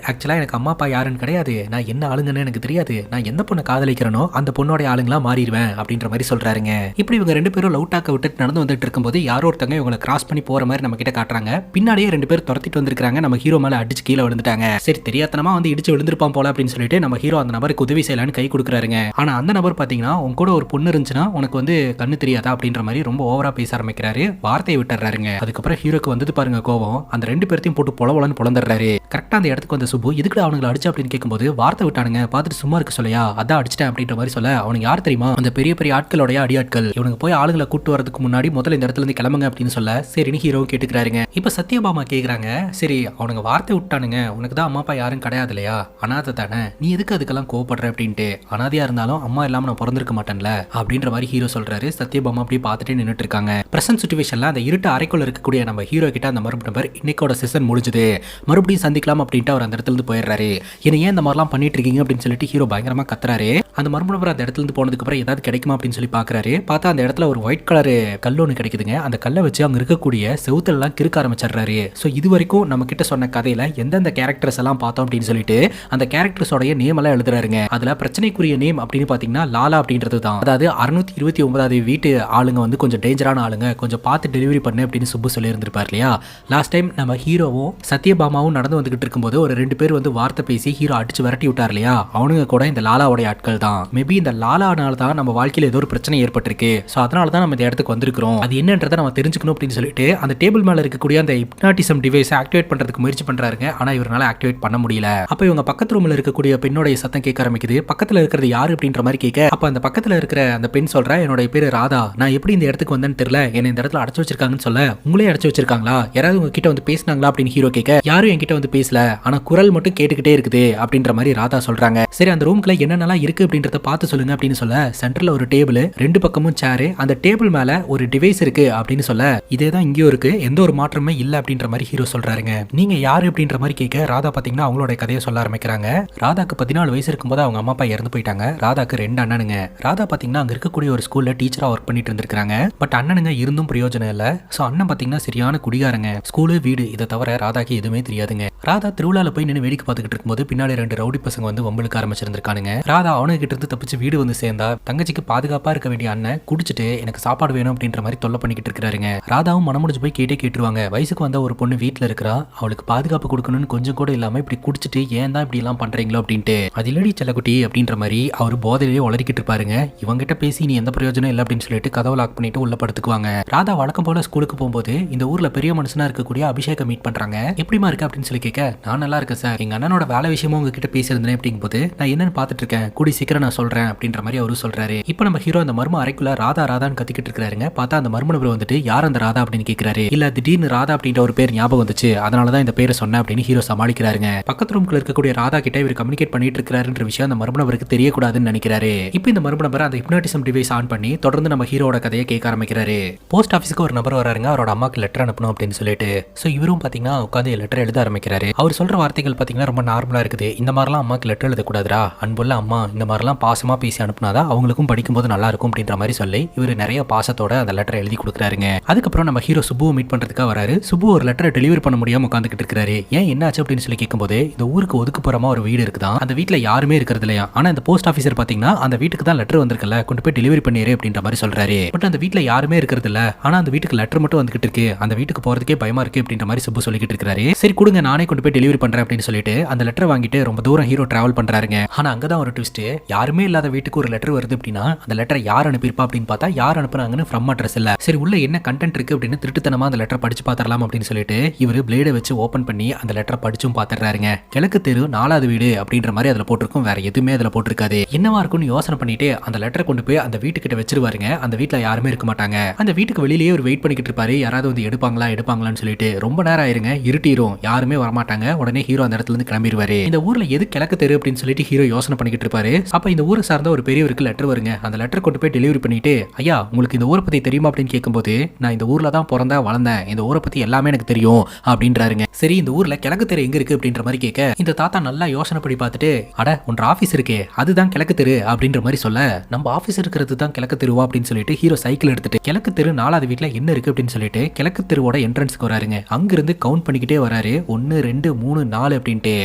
ஆக்சுவலா எனக்கு அம்மா அப்பா யாருன்னு கிடையாது, நான் என்ன ஆளுங்கன்னு எனக்கு தெரியாது, நான் எந்த பொண்ணை காதலிக்கிறனோ அந்த பொண்ணோட ஆளுங்களா மாறிடுவேன் அப்படின்ற மாதிரி சொல்றாருங்க. இப்படி இவங்க ரெண்டு பேரும் லவ் டாக்க விட்டுட்டு நடந்து வந்துட்டு இருக்கும்போது யாரோ ஒருத்தங்க இவங்களை கிராஸ் பண்ணி போற மாதிரி நம்ம கிட்ட காட்டுறாங்க. பின்னாடியே ரெண்டு பேர் துரத்திட்டு வந்திருக்காங்க. நம்ம ஹீரோ மேல அடிச்சு கீழே விழுந்துட்டாங்க. சரி தெரியாதனமா வந்து இடிச்சு விழுந்திருப்பான் போல அப்படின்னு சொல்லிட்டு நம்ம ஹீரோ அந்த நபருக்கு உதவி செய்யலான்னு கை கொடுக்குறாருங்க. ஆனா அந்த நபர் பாத்தீங்கன்னா, உங்க கூட ஒரு பொண்ணு இருந்துச்சுன்னா உனக்கு வந்து கண்ணு தெரியாதா அப்படின்ற மாதிரி ரொம்ப ஓவரா பேச ஆரம்பிக்கிறாரு. வார்த்தையை விட்டுறாருங்க. அதுக்கப்புறம் ஹீரோக்கு வந்தது பாருங்க கோவம். அந்த ரெண்டு பேர்த்தையும் போட்டு பொலவலன்னு பொழந்துறாரு. கரெக்டா அந்த இடத்துக்கு வந்த சுப்பு, இதுக்கு அவனுங்களை அடிச்சு அப்படின்னு கேட்கும்போது வார்த்தை விட்டானுங்க, பார்த்துட்டு சும்மா இருக்க சொல்லையா, அதான் அடிச்சிட்டேன் அப்படின்ற மாதிரி சொல்ல, அவனுக்கு யார் தெரியுமா, அந்த பெரிய பெரிய ஆட்களுடைய அடியாட்கள், இவனுக்கு போய் ஆளுங்களை கூட்டு வரதுக்கு முன்னாடி முதல்ல இந்த இடத்துல இருந்து கிளம்புங்க அப்படின்னு சொல்ல சரின்னு ஹீரோ கேட்டுக்கிறாருங்க. இப்ப சத்யபாமா கேக்குறாங்க, சரி அவனுங்க வார்த்தை விட்டானுங்க, உனக்கு தான் அம்மா அப்பா யாரும் கிடையாது இல்லையா, அனாதை தானே, நீ எதுக்கு அதுக்கெல்லாம் கோவப்படுற அப்படின்ட்டு, அனாதையா இருந்தாலும் அம்மா இல்லாம நான் பிறந்திருக்க மாட்டேன்ல அப்படின்ற மாதிரி ஹீரோ சொல்றாரு. சத்யபாமா அப்படியே பார்த்துட்டு நின்னுட்டு இருக்காங்க. பிரசன்ட் சிச்சுவேஷன்ல அந்த இருட்டு அறைக்குள்ள இருக்கக்கூடிய நம்ம ஹீரோ கிட்ட அந்த மறுபடியும் நபர், இன்னைக்கோட செஷன் முடிஞ்சது, மறுபடியும் சந்திக்கலாம் அப்படின்ட்டு அவர் அந்த இடத்துல இருந்து போயிடுறாரு. என்ன ஏன் இந்த மாதிரிலாம் பண்ணிட்டு இருக்கீங்க அப்படின்னு சொல்லிட்டு ஹீரோ பயங்கரமா கத்துறாரு. அந்த மறுபடியும் நபர் அந்த இடத்துல இருந்து போனதுக்கு அப்புறம் ஏதாவது கிடைக்குமா அப்படின்னு சொல்லி பாக்குறாரு. பார்த்தா அந்த இடத்துல ஒரு ஒயிட் கலர் கல் ஒன்று கிடைக்குதுங்க. அந்த கல்லை வச்சு அங்க இருக்கக்கூடிய செவுத்துல எல்லாம் கிறுக்க ஆரம்பிச்சிடுறாரு. ஸோ இது வரைக்கும் நம்ம கிட்ட சொன்ன கதையில எந்தெந்த கேரக்டர்ஸ் எல்லாம் பார்த்தோம் அப்படின்னு சொல்லிட்டு அந்த கேரக்டர்ஸோடைய நேம் எல்லாம் எழுதுறாருங்க. அதுல பிரச்சனைக்குரிய நேம் அப்படின்னு பாத்தீங்கன்னா லாலா அப்படின்றது தான். அதாவது 629வது வீட்டு ஆளுங்க வந்து கொஞ்சம் டேஞ்சரான ஆளுங்க, கொஞ்சம் பார்த்து டெலிவரி பண்ணு அப்படின்னு சுப்பு சொல்லி இருந்திருப்பார் இல்லையா. லாஸ்ட் டைம் நம்ம ஹீரோவும் சத்யபாமாவும் நடந்து வந்துகிட்டு இருக்கும்போது ஒரு ரெண்டு பேர் வந்து வார்த்தை பேசி ஹீரோ அடிச்சு விரட்டி விட்டார் இல்லையா, அவனுங்க கூட இந்த லாலாவுடைய ஆட்கள் தான். மேபி இந்த லாலானால தான் நம்ம வாழ்க்கையில ஏதோ ஒரு பிரச்சனை ஏற்பட்டிருக்கு. ஸோ அதனால தான் நம்ம இந்த இடத்துக்கு வந்திருக்கிறோம், அது என்னன்றதை நம்ம தெரிஞ்சுக்கணும் அப்படின்னு சொல்லிட்டு அந்த டேபிள் மேல இருக்கக்கூடிய அந்த ஹிப்னாட்டிசம் டிவைஸ் ஆக்டிவேட் பண்றதுக்கு முயற்சி பண்றாருங்க. ஆனா இவரால ஆக்டிவேட் பண்ண முடியல. அப்ப இவங்க பக்கத்து ரூம்ல இருக்கக்கூடிய பெண்ணோட சத்தம் கேட்க ஆரம்பிக்குது. பக்கத்துல இருக்கிறது யாரு அப்படின்ற மாதிரி கேட்க, அப்ப அந்த பக்கத்துல இருக்கிற அந்த பெண் சொல்ற, என்னோட பேரு ராதா, நான் எப்படி இந்த இடத்துக்கு வந்தேன்னு தெரியல, என்ன இந்த இடத்துல அடைச்சு வச்சிருக்காங்கன்னு சொல்ல, உங்களே அடைச்சு வச்சிருக்காங்களா, யாராவது உங்க கிட்ட வந்து பேசினாங்களா அப்படின்னு ஹீரோ கேட்க, யாரும் என்கிட்ட வந்து பேசல, ஆனா குரல் மட்டும் கேட்டுக்கிட்டே இருக்குது அப்படின்ற மாதிரி ராதா சொல்றாங்க. சரி அந்த ரூம்குள்ள என்னென்னலாம் இருக்கு அப்படின்றத பார்த்து சொல்லுங்க அப்படின்னு சொல்ல, சென்டர்ல ஒரு டேபிள், ரெண்டு பக்கமும் சேரு, அந்த டேபிள் மேல ஒரு டிவைஸ் இருக்கு அப்படின்னு சொல்ல, இதே தான் இங்கேயும் இருக்கு, எந்த ஒரு மாற்றமே இல்ல அப்படின்ற மாதிரி ஹீரோ சொல்றாருங்க. நீங்க யாரு அப்படின்ற மாதிரி கேட்க, ராதா பாத்தீங்கன்னா அவங்களோட கதையை சொல்ல ஆரம்பிக்கிறாங்க. ராதாக்கு 14 வயசு இருக்கும்போது அவங்க அம்மா அப்பா இறந்து போயிட்டாங்க. ராதாக்கு 2 அண்ணனுங்க. ராதா பாத்தீங்கன்னா அங்க இருக்கக்கூடிய ஒரு ஸ்கூல்ல டீச்சரா ஒர்க் பண்ணிட்டு இருந்திருக்காங்க. பட் அண்ணனுங்க இருந்தும் பிரயோஜனம் இல்ல. சோ அண்ணன் பாத்தீங்கன்னா சரியான குடிகாரங்க. ஸ்கூலு வீடு இதை தவிர ராதாக்கு எதுவுமே தெரியாதுங்க. ராதா திருவிழால போய் நின்று வேடிக்கை பார்த்துக்கிட்டு இருக்கும்போது பின்னாடி 2 ரவுடி பசங்க வந்து வம்பளுக்கு ஆரம்பிச்சிருந்திருக்கானுங்க. ராதா அவனுக்கு கிட்ட இருந்து தப்பிச்சு வீடு வந்து சேர்ந்தா, தங்கச்சிக்கு பாதுகாப்பா இருக்க வேண்டிய அண்ணன் குடிச்சிட்டு எனக்கு சாப்பாடு வேணும் அப்படின்ற மாதிரி தொல்லை பண்ணிக்கிட்டு இருக்காருங்க. ராதாவும் மனமுடிச்சு போய் கேட்டுருவாங்க, வயசுக்கு வந்த ஒரு பொண்ணு வீட்டுல இருக்கிறா, அவளுக்கு பாதுகாப்பு கொடுக்கணும்னு கொஞ்சம் கூட இல்லாம இப்படி குடிச்சிட்டு ஏன் தான் இப்படி எல்லாம் பண்றீங்களோ அப்படின்ட்டு. அது இல்லடி செல்லக்குட்டி அப்படின்ற மாதிரி அவர் போதையிலேயே உளறிக்கிட்டு இருப்பாருங்க. இவங்கிட்ட பேசி நீ எந்த பிரயோஜனம் இல்லை அப்படின்னு சொல்லிட்டு கதவை லாக் பண்ணிட்டு உள்ள படுத்துக்குவாங்க. ராதா வழக்கம் போல ஸ்கூலுக்கு போகும்போது இந்த ஊர்ல பெரிய மனுஷனா இருக்கக்கூடிய அபிஷேகம் மீட் பண்றாங்க. எப்படிமா இருக்கு அப்படின்னு சொல்லி கேட்க, நான் நல்லா இருக்கேன் சார், எங்க அண்ணனோட வேலை விஷயமா உங்ககிட்ட பேசியிருந்தேன் அப்படிங்கும் போது நான் என்னன்னு பாத்துட்டு இருக்கேன், கூடி சீக்கிரம் நான் சொல்றேன் அப்படின்ற மாதிரி அவரு சொல்றாரு. இப்ப நம்ம ஹீரோ அந்த மர்ம அறைக்குள்ள ராதா ராதான்னு கத்திக்கிட்டு இருக்காருங்க. பார்த்தா அந்த மர்ம நபர் வந்துட்டு யார் அந்த ராதா அப்படின்னு கேட்கிறாரு. இல்ல திடீர்னு ராதா அப்படின்ற ஒரு பேர் ஞாபகம் வந்துச்சு, அதனாலதான் இந்த பேரை சொன்னேன் அப்படின்னு ஹீரோ சமாளிக்கிறாருங்க. பக்கத்து ரூம்குள்ள இருக்கக்கூடிய ராதா கிட்ட இவர் கம்யூனிகேட் பண்ணிட்டு இருக்காருன்ற விஷயம் அந்த மர்ம நபருக்கு தெரியக்கூடாதுன்னு நினைக்கிறாரு. இப்போ இந்த மர்ம நபர் அந்த ஹிப்னாட்டிசம் டிவைஸ் ஆன் பண்ணி தொடர்ந்து நம்ம ஹீரோட கதையை கேட்க ஆரம்பிக்கிறாரு. போஸ்ட் ஆஃபீஸ்க்கு ஒரு நபர் வராருங்க, அவரோட அம்மாக்கு லெட்டர் அனுப்பணும் அப்படின்னு சொல்லிட்டு. சோ இவரும் பாத்தீங்கன்னா உட்காந்து லெட்டர் எழுத ஆரம்பிக்கிறாரு. அவர் சொல்ற வார்த்தைகள் பாத்தீங்கன்னா ரொம்ப நார்மலா இருக்குது. இந்த மாதிரிலாம் அம்மாக்கு லெட்டர் எழுதக்கூடாதுரா, அன்புள்ள அம்மா இந்த மாதிரிலாம் பாசமா பேசி அனுப்புனாதான் அவங்களுக்கும் படிக்கும்போது நல்லா இருக்கும் அப்படின்ற மாதிரி சொல்லி இவர் நிறைய பாசத்தோட அந்த லெட்டர் எழுதி கொடுக்குறாருங்க. அதுக்கப்புறம் நம்ம ஹீரோ சுப்புவை மீட் பண்றதுக்காக வராரு. சுப்பு ஒரு லெட்டரை டெலிவரி பண்ண முடியாம உட்காந்துக்கிட்டு இருக்காரு. ஏன் என்னாச்சு அப்படின்னு சொல்லி கேட்கும்போது, இந்த ஊருக்கு ஒதுக்குப்புறமா ஒரு வீடு இருக்குதான், அந்த வீட்டுல யாருமே இருக்கிறது இல்லையா, ஆனா இந்த போஸ்ட் ஆஃபீஸர் பாத்தீங்கன்னா அந்த வீட்டுக்கு தான் லெட்டர் வந்திருக்கல, கொண்டு போய் டெலிவரி பண்ணிரு அப்படின்ற மாதிரி சொல்றாரு. பட் அந்த வீட்டுல யாருமே இருக்கிறது இல்ல, ஆனா அந்த வீட்டுக்கு லெட்டர் மட்டும் வந்துகிட்டு இருக்கு, அந்த வீட்டுக்கு போறதுக்கே பயமா இருக்கு அப்படின்ற மாதிரி சுப்பு சொல்லிக்கிட்டு இருக்காரு. சரி கொடுங்க நானே கொண்டு போய் டெலிவரி பண்றேன் அப்படின்னு சொல்லிட்டு அந்த லெட்டர் வாங்கிட்டு ரொம்ப தூரம் ஹீரோ டிராவல் பண்றாருங்க. ஆனா அங்கதான் ஒரு ட்விஸ்ட், யாருமே இல்லாத வீட்டுக்கு ஒரு லெட்டர் வருது அப்படின்னா அந்த லெட்டர் யார் அனுப்பியிருப்பா அப்படின்னு பார்த்தா யார் அனுப்புனாங்கன்னு ஃப்ரம் அட்ரஸ் இல்ல. சரி உள்ள என்ன கண்டென்ட் இருக்கு அப்படின்னு திருட்டுத்தனமா அந்த லெட்டர் படிச்சு பாத்திரலாம் அப்படின்னு சொல்லிட்டு இவரு பிளேடை வச்சு ஓபன் பண்ணி அந்த லெட்டரை படிச்சும் பாத்துறாருங்க. கிழக்கு தெரு 4வது வீடு அப்படின்ற மாதிரி அதுல போட்டிருக்கும், வேற எதுவுமே அதுல போட்டிருக்காது. என்னவா இருக்கும்னு யோசனை பண்ணிட்டு அந்த லெட்டரை கொண்டு போய் அந்த வீட்டுக்கிட்ட வச்சிருவாருங்க. அந்த வீட்டுல யாருமே இருக்க மாட்டாங்க. அந்த வீட்டுக்கு வெளியிலேயே ஒரு வெயிட் பண்ணிக்கிட்டு இருப்பாரு, யாராவது வந்து எடுப்பாங்களான்னு சொல்லிட்டு. ரொம்ப நேரம் ஆயிருங்க, இருட்டிரும், யாருமே வரமாட்டாங்க. உடனே ஹீரோ அந்த இடத்துல இருந்து கிளம்பிடுவாரு. இந்த ஊர்ல எது கிழக்கு தெரு அப்படின்னு சொல்லிட்டு ஹீரோ யோசனை பண்ணிக்கிட்டு இருப்பாரு. அப்ப இந்த ஊரை சார்ந்த ஒரு பெரியவருக்கு லெட்டர் வருங்க. அந்த லெட்டர் கொண்டு போய் டெலிவரி பண்ணிட்டு, ஐயா உங்களுக்கு இந்த ஊரை பத்தி தெரியுமா அப்படின்னு கேட்கும்போது, நான் இந்த ஊர்ல தான் பிறந்தேன் வளர்ந்தேன், இந்த ஊரை பத்தி எல்லாமே எனக்கு தெரியும் அப்படின்றாருங்க. சரி இந்த ஊர்ல கிழக்கு தெரு எங்க இருக்கு அப்படின்ற மாதிரி கேட்க, இந்த தாத்தா நல்லா யோசனை யோசனை பண்ணி பார்த்துட்டு அட உன்ற ஆஃபீஸ் இருக்கே அதுதான் கிழக்கு தெரு அப்படின்ற மாதிரி சொல்ல நம்ம ஆஃபீஸ் இருக்கிறது தான் கிழக்கு தெருவா அப்படின்னு சொல்லிட்டு ஹீரோ சைக்கிள் எடுத்துட்டு கிழக்கு தெரு 4வது வீட்டில் என்ன இருக்கு அப்படின்னு சொல்லிட்டு கிழக்கு தெருவோட என்ட்ரன்ஸ்க்கு வராருங்க. அங்கிருந்து கவுண்ட் பண்ணிக்கிட்டே வராரு 1 2 3 4 அப்படின்ட்டு.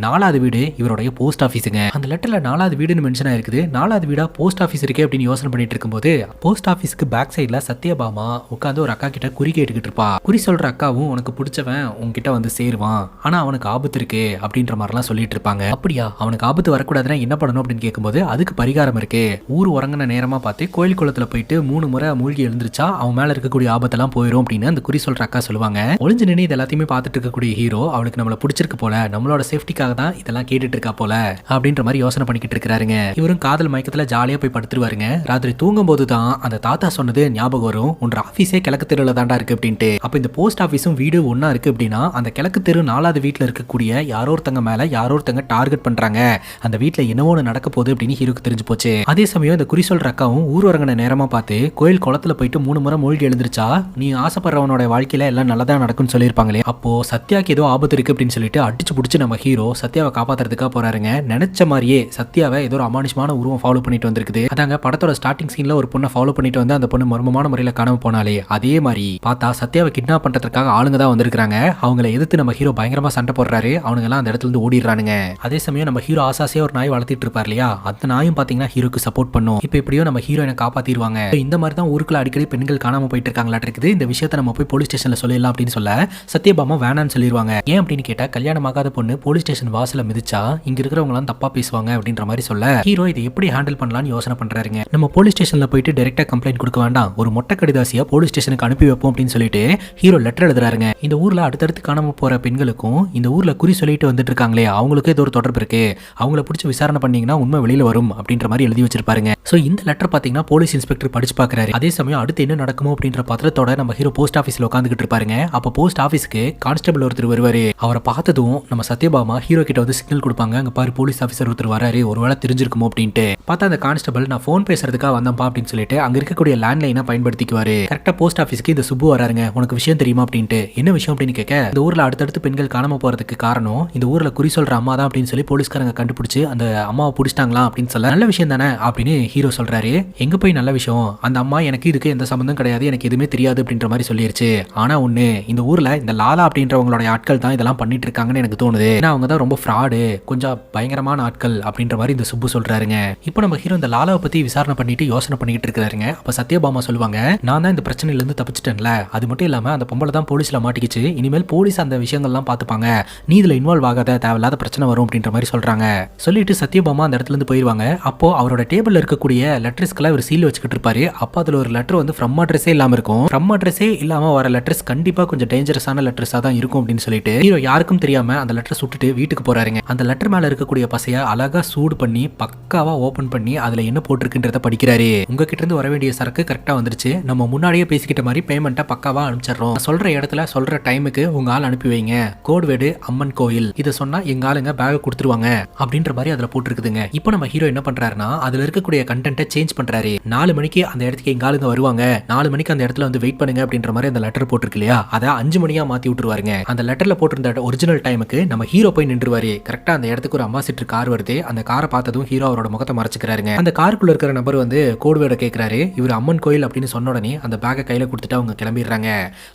4வது வீடு இவருடைய போஸ்ட் ஆஃபீஸுங்க. அந்த லெட்டர்ல 4வது வீடுன்னு மென்ஷன் ஆயிருக்குது. 4வது வீடா போஸ்ட் ஆஃபீஸ் இருக்கே அப்படின்னு யோசனை பண்ணிட்டு இருக்கும்போது போஸ்ட் ஆஃபீஸ்க்கு பேக் சைட்ல சத்யபாமா உட்காந்து ஒரு அக்கா கிட்ட குறி கேட்டுக்கிட்டு இருப்பா. குறி சொல்ற அக்காவும் உனக்கு பிடிச்சவன் உன்கிட்ட வந்து சேருவான், ஆனா அவனுக்கு ஆபத்து இருக்கு அப்படின்ற மாதிரிலாம் சொல்லிட்டு இருப்பாங்க. அப்படியா, அவனுக்கு ஆபத்து வரக்கூடாதுன்னா என்ன பண்ணணும் அப்படின்னு கேட்கும்போது அதுக்கு பரிகாரம் இருக்கு. ஊர் உறங்கின நேரமா பார்த்து கோயில் குளத்துல போயிட்டு 3 முறை மூழ்கி எழுந்திருச்சா அவன் மேல இருக்கக்கூடிய ஆபத்தெல்லாம் போயிடும் அப்படின்னு அந்த குறி சொல்ற அக்கா சொல்லுவாங்க. ஒளிஞ்சு நின்று இது எல்லாத்தையுமே பார்த்துட்டு இருக்கக்கூடிய ஹீரோ அவளுக்கு நம்மள பிடிச்சிருக்கு போல, நம்மளோட சேஃப்டிக்காக தான் இதெல்லாம் கேட்டுட்டு இருக்கா போல அப்படின்ற மாதிரி யோசனை பண்ணிக்கிட்டு இருக்காருங்க. இவரும் காதல் மயக்கத்துல ஜாலியா போய் படுத்துருவாருங்க. ராத்திரி தூங்கும் போது தான் அந்த தாத்தா சொன்னது ஞாபகம் வரும், உன்ற ஆபீஸே கிழக்கு தெருல தாண்டா இருக்கு அப்படின்ட்டு. அப்ப இந்த போஸ்ட் ஆபீஸும் வீடு ஒன்னா இருக்கு அப்படின்னா அந்த கிழக்கு தெரு 4வது வீட்டுல இருக்கக்கூடிய யாரோ ஒருத்தங்க மேல யாரோ ஒருத்தங்க டார்கெட் பண்றாங்க, அந்த வீட்டுல என்னவோ நடக்க போகுது அப்படின்னு ஹீரோக்கு தெரிஞ்சு போச்சு. அதே சமயம் இந்த குறி சொல்ற அக்காவும் ஊர் வரங்கின நேரமா பார்த்து கோயில் குளத்துல போயிட்டு 3 முறை மூழ்கி எழுந்திருச்சா நீ ஆசைப்படுறவனோட வாழ்க்கையில எல்லாம் நல்லதா நடக்கும்னு சொல்லியிருப்பாங்களே, அப்போ சத்யாக்கு ஏதோ ஆபத்து இருக்கு அப்படின்னு சொல்லிட்டு அடிச்சு புடிச்சு நம்ம ஹீரோ சத்யாவை காப்பாத்துறதுக்காக போறாருங்க. நினைச்ச மாதிரியே சத்யாவை ஏதோ ஒரு அமானுஷமான உருவம் ஃபாலோ பண்ணிட்டு வந்திருக்குது. அதாங்க படத்தோட ஸ்டார்டிங் சீன்ல ஒரு பொண்ணை ஃபாலோ பண்ணிட்டு வந்து அந்த பொண்ணு மர்மமான முறையில காணாம போனாலே அதே மாதிரி பார்த்தா சத்யாவை கிட்னாப் பண்றதுக்காக ஆளுங்க தான் வந்திருக்காங்க. அவங்களை எதிர்த்து நம்ம ஹீரோ பயங்கரமா சண்டை போடுறாரு. அவனுங்க எல்லாம் அந்த இடத்துல இருந்து ஓடிடுறானுங்க. அதே சமயம் நம்ம ஹீரோ ஆசாசியா ஒரு நாய் வளர்த்திட்டு இருப்பார் இல்லையா, அந்த நாயும் பாத்தீங்கன்னா ஹீரோக்கு சப்போர்ட் பண்ணும். இப்ப எப்படியோ நம்ம ஹீரோயினை காப்பாத்திடுவாங்க. இந்த மாதிரி தான் ஊருக்குள்ள அடிக்கடி பெண்கள் காணாம போயிட்டு இருக்காங்களாட்டு இருக்குது. இந்த விஷயத்தை நம்ம போய் போலீஸ் ஸ்டேஷன்ல சொல்லலாம் அப்படின்னு சொல்ல சத்யபாமா வேணான்னு சொல்லிடுவாங்க. ஏன் அப்படின்னு கேட்டா கல்யாணம் ஆகாத பொண்ணு போலீஸ் ஸ்டேஷன் வாசல மிதிச்சா இங்க இருக்கிறவங்க எல்லாம் தப்பா பேசுவாங்க அப்படின்ற மாதிரி சொல்ல ஹீரோ இதை எப்படி ஹேண்டில் பண்ணலாம்னு யோசனை பண்றாருங்க. நம்ம போலீஸ் ஸ்டேஷன்ல போயிட்டு டைரக்டா கம்ப்ளைண்ட் கொடுக்க வேண்டாம், ஒரு மொட்டை கடிதாசியா போலீஸ் ஸ்டேஷனுக்கு அனுப்பி வைப்போம் அப்படின்னு சொல்லிட்டு ஹீரோ லெட்டர் எழுதுறாருங்க. இந்த ஊர்ல அடுத்தடுத்து காணாம போற பெண்களுக்கும் இந்த ஊர்ல குறி சொல்லிட்டு வந்துட்டு இருக்காங்களே அவங்களுக்கு ஏதோ ஒரு தொடர்பு இருக்கு, அவங்கள பிடிச்சி விசாரணை பண்ணீங்கன்னா உண்மை வெளியில வரும் அப்படின்ற மாதிரி எழுதி வச்சிருப்பாருங்க. சோ இந்த லெட்டர் பாத்தீங்கன்னா போலீஸ் இன்ஸ்பெக்டர் படிச்சு பாக்குறாரு. அதே சமயம் அடுத்து என்ன நடக்குமோ அப்படின்ற பத்திரத்தோட நம்ம ஹீரோ போஸ்ட் ஆபீஸ்ல உட்காந்துக்கிட்டு இருப்பாருங்க. அப்ப போஸ்ட் ஆபீஸ்க்கு கான்ஸ்டபிள் ஒருத்தர் வருவாரு. அவரை பார்த்ததும் நம்ம சத்யபாமா ஹீரோ கிட்ட வந்து சிக்னல் கொடுப்பாங்க, அங்க பாரு போலீஸ் ஆபீசர் ஒருத்தர் வராரு, ஒருவேளை தெரிஞ்சிருக்குமோ அப்படின்ட்டு. பார்த்தா அந்த கான்ஸ்டபிள் நான் போன் பேசுறதுக்காக வந்தப்பா அப்படின்னு சொல்லிட்டு அங்க இருக்கக்கூடிய லேண்ட்லைனை பயன்படுத்திக்குவாரு. கரெக்டா போஸ்ட் ஆபீஸ்க்கு இந்த சுப்பு வராருங்க, உனக்கு விஷயம் தெரியுமா அப்படின்ட்டு. என்ன விஷயம் அப்படின்னு கேட்க இந்த ஊர்ல அடுத்தடுத்து பெண்கள் காணாம போறதுக்கு காரணம் இந்த ஊர்ல குறி சொல்ற அம்மா தான் அப்படின்னு சொல்லி போலீஸ்காரங்க கண்டுபிடிச்சு அந்த அம்மாவை பிடிச்சிட்டாங்களா அப்படின்னு சொல்ல நல்ல விஷயம் தானே அப்படின்னு ஹீரோ சொல்றாரு. எங்க போய் நல்ல விஷயம், அந்த அம்மா எனக்கு இதுக்கு எந்த சம்பந்தம் கிடையாது, எனக்கு எதுவுமே தெரியாது அப்படின்ற மாதிரி சொல்லிருச்சு. ஆனா ஒண்ணு, இந்த ஊர்ல இந்த லாலா அப்படின்றவங்களோட ஆட்கள் தான் இதெல்லாம் பண்ணிட்டு இருக்காங்கன்னு எனக்கு தோணுது. ஏன்னா அவங்க தான் ரொம்ப ஃப்ராடு, கொஞ்சம் பயங்கரமான ஆட்கள் அப்படின்ற மாதிரி இந்த சுப்பு சொல்றாருங்க. இப்போ நம்ம ஹீரோ இந்த லாலாவை பத்தி விசாரணை பண்ணிட்டு யோசனை பண்ணிட்டு இருக்காருங்க. அப்ப சத்யபாமா சொல்லுவாங்க, நான் தான் இந்த பிரச்சனையில இருந்து தப்பிச்சிட்டேன்ல, அது மட்டும் இல்லாம அந்த பொம்பளை தான் போலீஸ்ல மாட்டிக்கிச்சு, இனிமேல் போலீஸ் அந்த விஷயங்கள்லாம் பாத்துப்பாங்க, நீ இதுல இன்வால்வ் ஆகாத, தேவையில்லாத பிரச்சனை வரும் அப்படின்ற மாதிரி சொல்றாங்க. சொல்லிட்டு சத்யபாமா அந்த இடத்துல இருந்து போயிருவாங்க. அப்போ அவரோட டேபிள்ல இருக்கக்கூடிய லெட்டர்ஸ்க்கெல்லாம் ஒரு சீல் வச்சுக்கிட்டு இருப்பாரு. அப்போ அதுல ஒரு லெட்டர் வந்து ஃப்ரம் அட்ரஸே இல்லாம இருக்கும். ஃப்ரம் அட்ரஸே இல்லாம வர லெட்டர்ஸ் கண்டிப்பா கொஞ்சம் டேஞ்சரஸான லெட்டர்ஸா தான் இருக்கும் அப்படின்னு சொல்லிட்டு ஹீரோ யாருக்கும் தெரியாம அந்த லெட்டர் சுட்டுட்டு வீட்டுக்கு போறாருங்க. அந்த லெட்டர் மேல இருக்கக்கூடிய பசைய அழகா சூடு பண்ணி பக்காவா ஓபன் பண்ணி அதுல என்ன போட்டிருக்குன்றத படிக்கிறாரு. உங்ககிட்ட இருந்து வர வேண்டிய சரக்கு கரெக்டா வந்துருச்சு, நம்ம முன்னாடியே பேசிக்கிட்ட மாதிரி பேமெண்ட்டை பக்காவா அனுப்பிச்சிடுறோம், சொல்ற இடத்துல சொல்ற டைமுக்கு உங்க ஆள் அனுப்பி வைங்க, கோட் வேர்டு அம்மன் கோயில், இதை சொன்னா எங்க ஆளுங்க பேக் கொடுத்துருவாங்க அப்படின்ற மாதிரி அதுல போட்டிருக்குதுங்க. இப்போ நம்ம ஹீரோ என்ன பண்றாருன்னா அதுல இருக்கக்கூடிய கண்டென்ட்டை சேஞ்ச் பண்றாரு. 4 மணிக்கு அந்த இடத்துக்கு எங்க ஆளுங்க வருவாங்க, 4 மணிக்கு அந்த இடத்துல வந்து வெயிட் பண்ணுங்க அப்படின்ற மாதிரி அந்த லெட்டர் போட்டிருக்கு இல்லையா, அதை 5 மணியா மாத்தி விட்டுருவாருங்க. அந்த லெட்டர்ல போட்டிருந்த ஒரிஜினல் டைமுக்கு நம்ம ஹீரோ போய் நின்றுவாரு. கரெக்டா அந்த இடத்துக்கு ஒரு அம்பாசிடர் கார் வருது. அந்த காரை பார்த்ததும் ஹீரோ அவரோட முகத்தை மறைச்சுக்கிறாருங்க. அந்த காருக்குள்ள இருக்கிற நபர் வந்து கோட் வேர்டை கேட்கிறாரு. இவர் அம்மன் கோயில் அப்படின்னு சொன்ன உடனே அந்த பேக்கை கையில கொடுத்துட்டு அவங்க கிளம்பிடுறாங்க.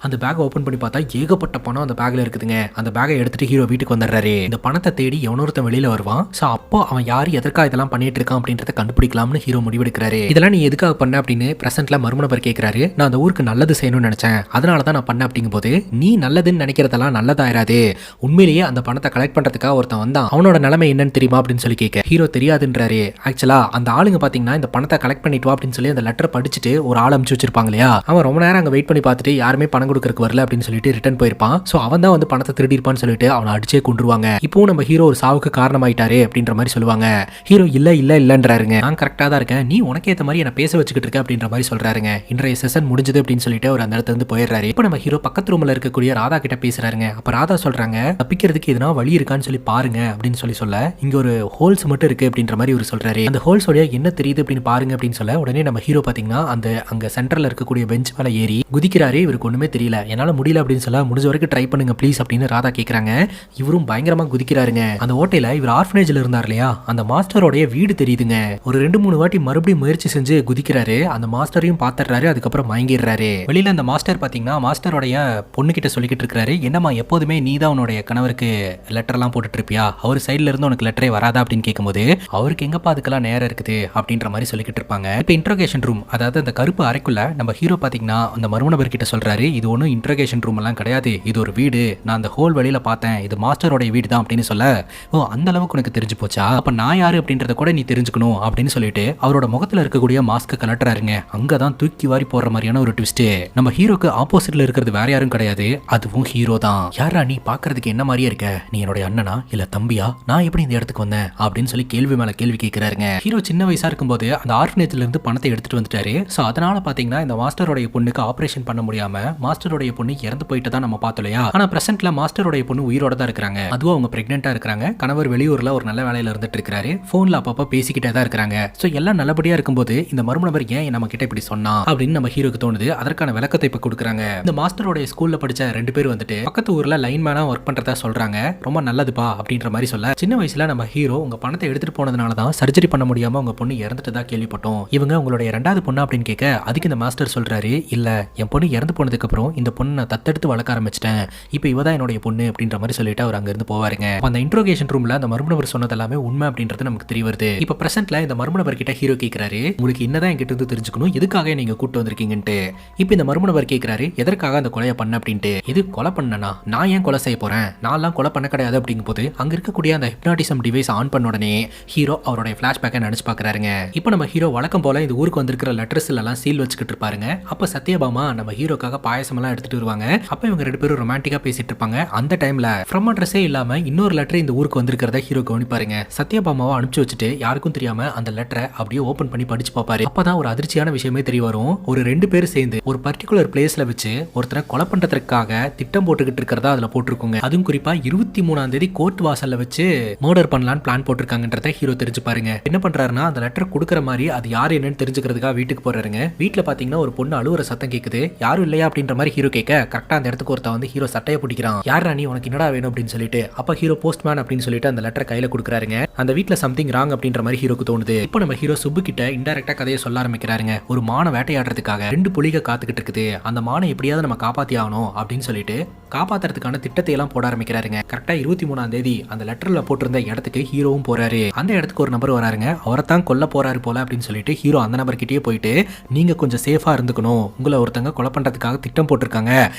அந்த பேக்கை ஓபன் பண்ணி பார்த்தா ஏகப்பட்ட பணம் அந்த பேக்ல இருக்குதுங்க. அந்த பேக்கை எடுத்துட்டு ஹீரோ வீட்டுக்கு வந்துடுறாரு. இந்த பணத்தை தேடி எவனொருத்தன் வெளியில வருவான். சோ அப்போ அவன் யாரு எதற்காக இதெல்லாம் பண்ணிட்டு இருக்கான் அப்படின்றத கண்டுபிடிக்கலாம்னு ஹீரோ முடிவெடுக்கிறாரு. இதெல்லாம் நீ எதுக்காக பண்ண அப்படின்னு பிரசன்ட்ல மர்மநபர் கேட்கிறாரு. நான் அந்த ஊருக்கு நல்லது செய்யணும்னு நினைச்சேன், அதனால தான் நான் பண்ண அப்படிங்கும் போது நீ நல்லதுன்னு நினைக்கிறதெல்லாம் நல்லதாயிராது, உண்மையிலேயே அந்த பணத்தை கலெக்ட் பண்றதுக்காக ஒருத்தன் வந்தான், அவனோட நிலைமை என்னன்னு தெரியுமா அப்படின்னு சொல்லி கேட்க ஹீரோ தெரியாதுன்றாரு. ஆக்சுவலா அந்த ஆளுங்க பாத்தீங்கன்னா இந்த பணத்தை கலெக்ட் பண்ணிட்டு வா அப்படின்னு சொல்லி அந்த லெட்டர் படிச்சுட்டு ஒரு ஆள் அனுப்பிச்சு வச்சிருப்பாங்க இல்லையா, அவன் ரொம்ப நேரம் அங்க வெயிட் பண்ணி பார்த்துட்டு யாருமே பணம் கொடுக்கறதுக்கு வரல அப்படின்னு சொல்லிட்டு ரிட்டர்ன் போயிருப்பான். சோ அவன் தான் வந்து பணத்தை திருடி இருப்பான்னு சொல்லிட்டு அவனை அடிச்சே கொண்டுருவாங்க. இப்போ நம்ம ஹீரோ ஒரு சாவுக்கு காரணமாயிட்டாரு அப்படின்ற மாதிரி சொல்லுவாங்க. ஹீரோ இல்லன்றாருங்க, நான் கரெக்டா தான் இருக்கேன், நீ உனக்கு ஏத்த மாதிரி என்ன பேச வச்சுக்கிட்டு இருக்க அப்படின்ற மாதிரி சொல்றாருங்க. இன்றைய செஷன் முடிஞ்சது அப்படின்னு சொல்லிட்டு அவர் அந்த இடத்துல இருந்து போயிடுறாரு. இப்போ நம்ம ஹீரோ பக்கத்து ரூம்ல இருக்கக்கூடிய ராதா கிட்ட பேசுறாருங்க. அப்ப ராதா சொல்றாங்க, தப்பிக்கிறதுக்கு எதுனா வழி இருக்கான்னு சொல்லி பாருங்க அப்படின்னு சொல்ல இங்க ஒரு ஹோல்ஸ் மட்டும் இருக்கு அப்படின்ற மாதிரி அவர் சொல்றாரு. அந்த ஹோல்ஸோட என்ன தெரியுது அப்படின்னு பாருங்க அப்படின்னு சொல்ல உடனே நம்ம ஹீரோ பாத்தீங்கன்னா அந்த அங்க சென்டர்ல இருக்கக்கூடிய பெஞ்ச் மேல ஏறி குதிக்கிறாரு. இவருக்கு ஒண்ணுமே தெரியல, என்னால முடியல அப்படின்னு சொல்ல முடிஞ்ச வரைக்கும் ட்ரை பண்ணுங்க ப்ளீஸ் அப்படின்னு ராதா கேக்குறாங்க. இவரும் பயங்கரமா குதிக்கிறாருங்க. அந்த ஓட்டையில இவர் ஆர்ஃபனேஜ்ல இருந்தார் இல்லையா, அந்த மாஸ்டரோடைய வீடு தெரியுதுங்க. ஒரு 2-3 வாட்டி மறுபடியும் முயற்சி செஞ்சு குதிக்கிறாரு. அந்த மாஸ்டரையும் பாத்துறாரு. அதுக்கப்புறம் மயங்கிடுறாரு. வெளியில அந்த மாஸ்டர் பாத்தீங்கன்னா மாஸ்டரோடைய பொண்ணு கிட்ட சொல்லிக்கிட்டு இருக்காரு, என்னம்மா எப்போதுமே நீ தான் உன்னுடைய கணவருக்கு லெட்டர் எல்லாம் போட்டுட்டு இருப்பியா, அவர் சைட்ல இருந்து உனக்கு லெட்டரே வராதா அப்படின்னு கேட்கும்போது அவருக்கு எங்கப்பா அதுக்கெல்லாம் நேரம் இருக்குது அப்படின்ற மாதிரி சொல்லிக்கிட்டு இருப்பாங்க. இப்போ இன்ட்ரோகேஷன் ரூம், அதாவது அந்த கருப்பு அறைக்குள்ள நம்ம ஹீரோ பாத்தீங்கன்னா அந்த மர்ம நபர் கிட்ட சொல்றாரு, இது ஒன்றும் இன்ட்ரோகேஷன் ரூம் எல்லாம் கிடையாது, இது ஒரு வீடு, நான் அந்த ஹோல் வழியில பார்த்தேன், இது மாஸ்டரோடைய வீடு தான் அப்படின்னு சொல்ல, ஓ அந்த அளவுக்கு உனக்கு தெரிஞ்சு போச்சா, அப்ப நான் யாரு அப்படின்றத கூட நீ தெரிஞ்சுக்கணும் அப்படின்னு சொல்லிட்டு அவரோட முகத்துல இருக்கக்கூடிய மாஸ்க் கலட்டுறாருங்க. அங்கதான் தூக்கி வாரி போடுற மாதிரியான ஒரு ட்விஸ்ட். நம்ம ஹீரோக்கு ஆப்போசிட்ல இருக்கிறது வேற யாரும் கிடையாது, அதுவும் ஹீரோ தான். யாரா நீ பாக்குறதுக்கு என்ன மாதிரியே இருக்க, நீ என்னோட அண்ணனா இல்ல தம்பியா, நான் எப்படி இந்த இடத்துக்கு வந்தேன் அப்படின்னு சொல்லி கேள்வி மேல கேள்வி கேட்கிறாருங்க. ஹீரோ சின்ன வயசா இருக்கும்போது அந்த ஆர்ஃபனேஜ்ல இருந்து பணத்தை எடுத்துட்டு வந்துட்டாரு. சோ அதனால பாத்தீங்கன்னா இந்த மாஸ்டரோடைய பொண்ணுக்கு ஆபரேஷன் பண்ண முடியாம மாஸ்டரோடைய பொண்ணு இறந்து போயிட்டு தான் நம்ம பார்த்தோம் இல்லையா. ஆனா பிரசன்ட்ல மாஸ்டரோடைய பொண்ணு உயிரோட தான் இருக்காங்க. அதுவும் அவங்க பிரெக்னெண்டா இருக்காங்க. கணவர் வெளியூர்ல ஒரு நல்ல வேலையில இருந்துட்டு இருக்காரு. போன்ல அப்பப்ப பேசிக்கிட்டே தான் இருக்காங்க. சோ எல்லாம் நல்லபடியா இருக்கும்போது இந்த மர்ம நபர் ஏன் நம்ம கிட்ட இப்படி சொன்னா அப்படின்னு நம்ம ஹீரோக்கு தோணுது. அதற்கான விளக்கத்தை இப்ப கொடுக்குறாங்க. இந்த மாஸ்டரோடைய ஸ்கூல்ல படிச்ச 2 பேர் வந்துட்டு பக்கத்து ஊர்ல லைன்மேனா ஒர்க் பண்றதா சொல்றாங்க. ரொம்ப நல்லதுப்பா அப்படின்ற மாதிரி சொல்ல, சின்ன வயசுல நம்ம ஹீரோ உங்க பணத்தை எடுத்துட்டு போனதுனால தான் சர்ஜரி பண்ண முடியாம உங்க பொண்ணு இறந்துட்டதா கேள்விப்பட்டோம், இவங்க உங்களுடைய 2வது பொண்ணு அப்படின்னு கேட்க, அதுக்கு இந்த மாஸ்டர் சொல்றாரு, இல்ல என் பொண்ணு இறந்து போனதுக்கு அப்புறம் இந்த பொண்ணு நான் தத்தெடுத்து வளர்க்க ஆரம்பிச்சிட்டேன், இப்போ இவதான் என்னுடைய பொண்ணு அப்படின்ற மாதிரி சொல்லிட்டு அவர் அங்க இருந்து போவாருங்க. அந்த இன்ட்ரோகேஷன் ரூம்ல அந்த மர்ம நபர் சொன்னது எல்லாமே உண்மை அப்படின்றது நமக்கு தெரிய வருது. இப்ப பிரசன்ட்ல இந்த மர்ம நபர் கிட்ட ஹீரோ கேட்கிறாரு, உங்களுக்கு என்னதான் என்கிட்ட இருந்து தெரிஞ்சுக்கணும், எதுக்காக நீங்க கூட்டு வந்திருக்கீங்கன்ட்டு. இப்போ இந்த மர்ம நபர் கேட்கிறாரு, எதற்காக அந்த கொலையை பண்ண அப்படின்ட்டு. இது கொலை பண்ணனா, நான் ஏன் கொலை செய்ய போறேன், நான்லாம் கொலை பண்ண கிடையாது அப்படிங்கும் போது அங்க இருக்கக்கூடிய அந்த ஹிப்னாட்டிசம் டிவைஸ் ஆன் பண்ண உடனே ஹீரோ அவருடைய பிளாஷ்பேக்கை நினைச்சு பாக்குறாருங்க. இப்போ நம்ம ஹீரோ வழக்கம் போல இந்த ஊருக்கு வந்திருக்கிற லெட்டர்ஸ் எல்லாம் சீல் வச்சுக்கிட்டு இருப்பாருங்க. அப்ப சத்யபாமா நம்ம ஹீரோக்காக பாயசம் எல்லாம் எடுத்துட்டு வருவாங்க. அப்ப இவங்க 2 பேரும் ரொமான்டிக்கா பேசிட்டு இருப்பாங்க. அந்த டைம்ல ஃப்ரம் அட்ரஸே இல்லாம இன்னொரு லெட்டர் இந்த ஊருக்கு வந்திருக்கிறத ஹீரோ கவனிப்பாருங்க. சத்யபாமாவை அனுப்பிச்சு வச்சுட்டு யாருக்கும் தெரியாம அந்த லெட்டரை அப்படியே ஓபன் பண்ணி படிச்சு பார்ப்பாரு. அப்பதான் ஒரு அதிர்ச்சியான விஷயமே தெரிய வரும். ஒரு 2 பேர் சேர்ந்து ஒரு பர்டிகுலர் பிளேஸ்ல வச்சு ஒருத்தரை கொலை பண்றதுக்காக திட்டம் போட்டுக்கிட்டு இருக்கிறதா அதுல போட்டிருக்குங்க. அதுவும் குறிப்பா 23ஆம் தேதி கோர்ட் வாசல்ல வச்சு மர்டர் பண்ணலான்னு பிளான் போட்டிருக்காங்கன்றத ஹீரோ தெரிஞ்சு பாருங்க. என்ன பண்றாருன்னா அந்த லெட்டர் கொடுக்குற மாதிரி அது யாரு என்னன்னு தெரிஞ்சுக்கிறதுக்காக வீட்டுக்கு போறாருங்க. வீட்டுல பாத்தீங்கன்னா ஒரு பொண்ணு அழுவுற சத்தம் கேக்குது. யாரும் இல்லையா அப்படின்ற மாதிரி ஹீரோ கேட்க, கரெக்டா அந்த இடத்துக்கு ஒருத்த வந்து ஹீரோ சட்டையை பிடிக்கிறான். யாரா நீ, உனக்கு என்னடா வேணும் அப்படின்னு சொல்லிட்டு. அப்ப ஹீரோ போஸ்ட்மேன் அப்படின்னு சொல்லிட்டு அந்த லெட்டர் கையில கொடுக்குறாருங்க. அந்த வீட்டுல சம்திங் ராங் அப்படின்ற மாதிரி ஹீரோக்கு தோணுது. இப்போ நம்ம ஹீரோ சுப்பு கிட்ட இன்டைரக்டா கதையை சொல்ல ஆரம்பிக்கிறாருங்க. ஒரு மானை வேட்டையாடுறதுக்காக 2 புலிக காத்துக்கிட்டு இருக்குது, அந்த மானை எப்படியாவது நம்ம காப்பாத்தி ஆகணும் அப்படின்னு சொல்லிட்டு காப்பாத்துறதுக்கான திட்டத்தை எல்லாம் போட ஆரம்பிக்கிறாருங்க. கரெக்டா 23ஆம் தேதி அந்த லெட்டர்ல போட்டிருந்த இடத்துக்கு ஹீரோவும் போறாரு. அந்த இடத்துக்கு ஒரு நபர் வராருங்க. அவரை தான் கொல்ல போறாரு போல அப்படின்னு சொல்லிட்டு ஹீரோ அந்த நபர் கிட்டே போயிட்டு, நீங்க கொஞ்சம் சேஃபா இருந்துக்கணும், உங்களை ஒருத்தங்க கொலை பண்றதுக்காக திட்டம் போட்டிருக்காங்க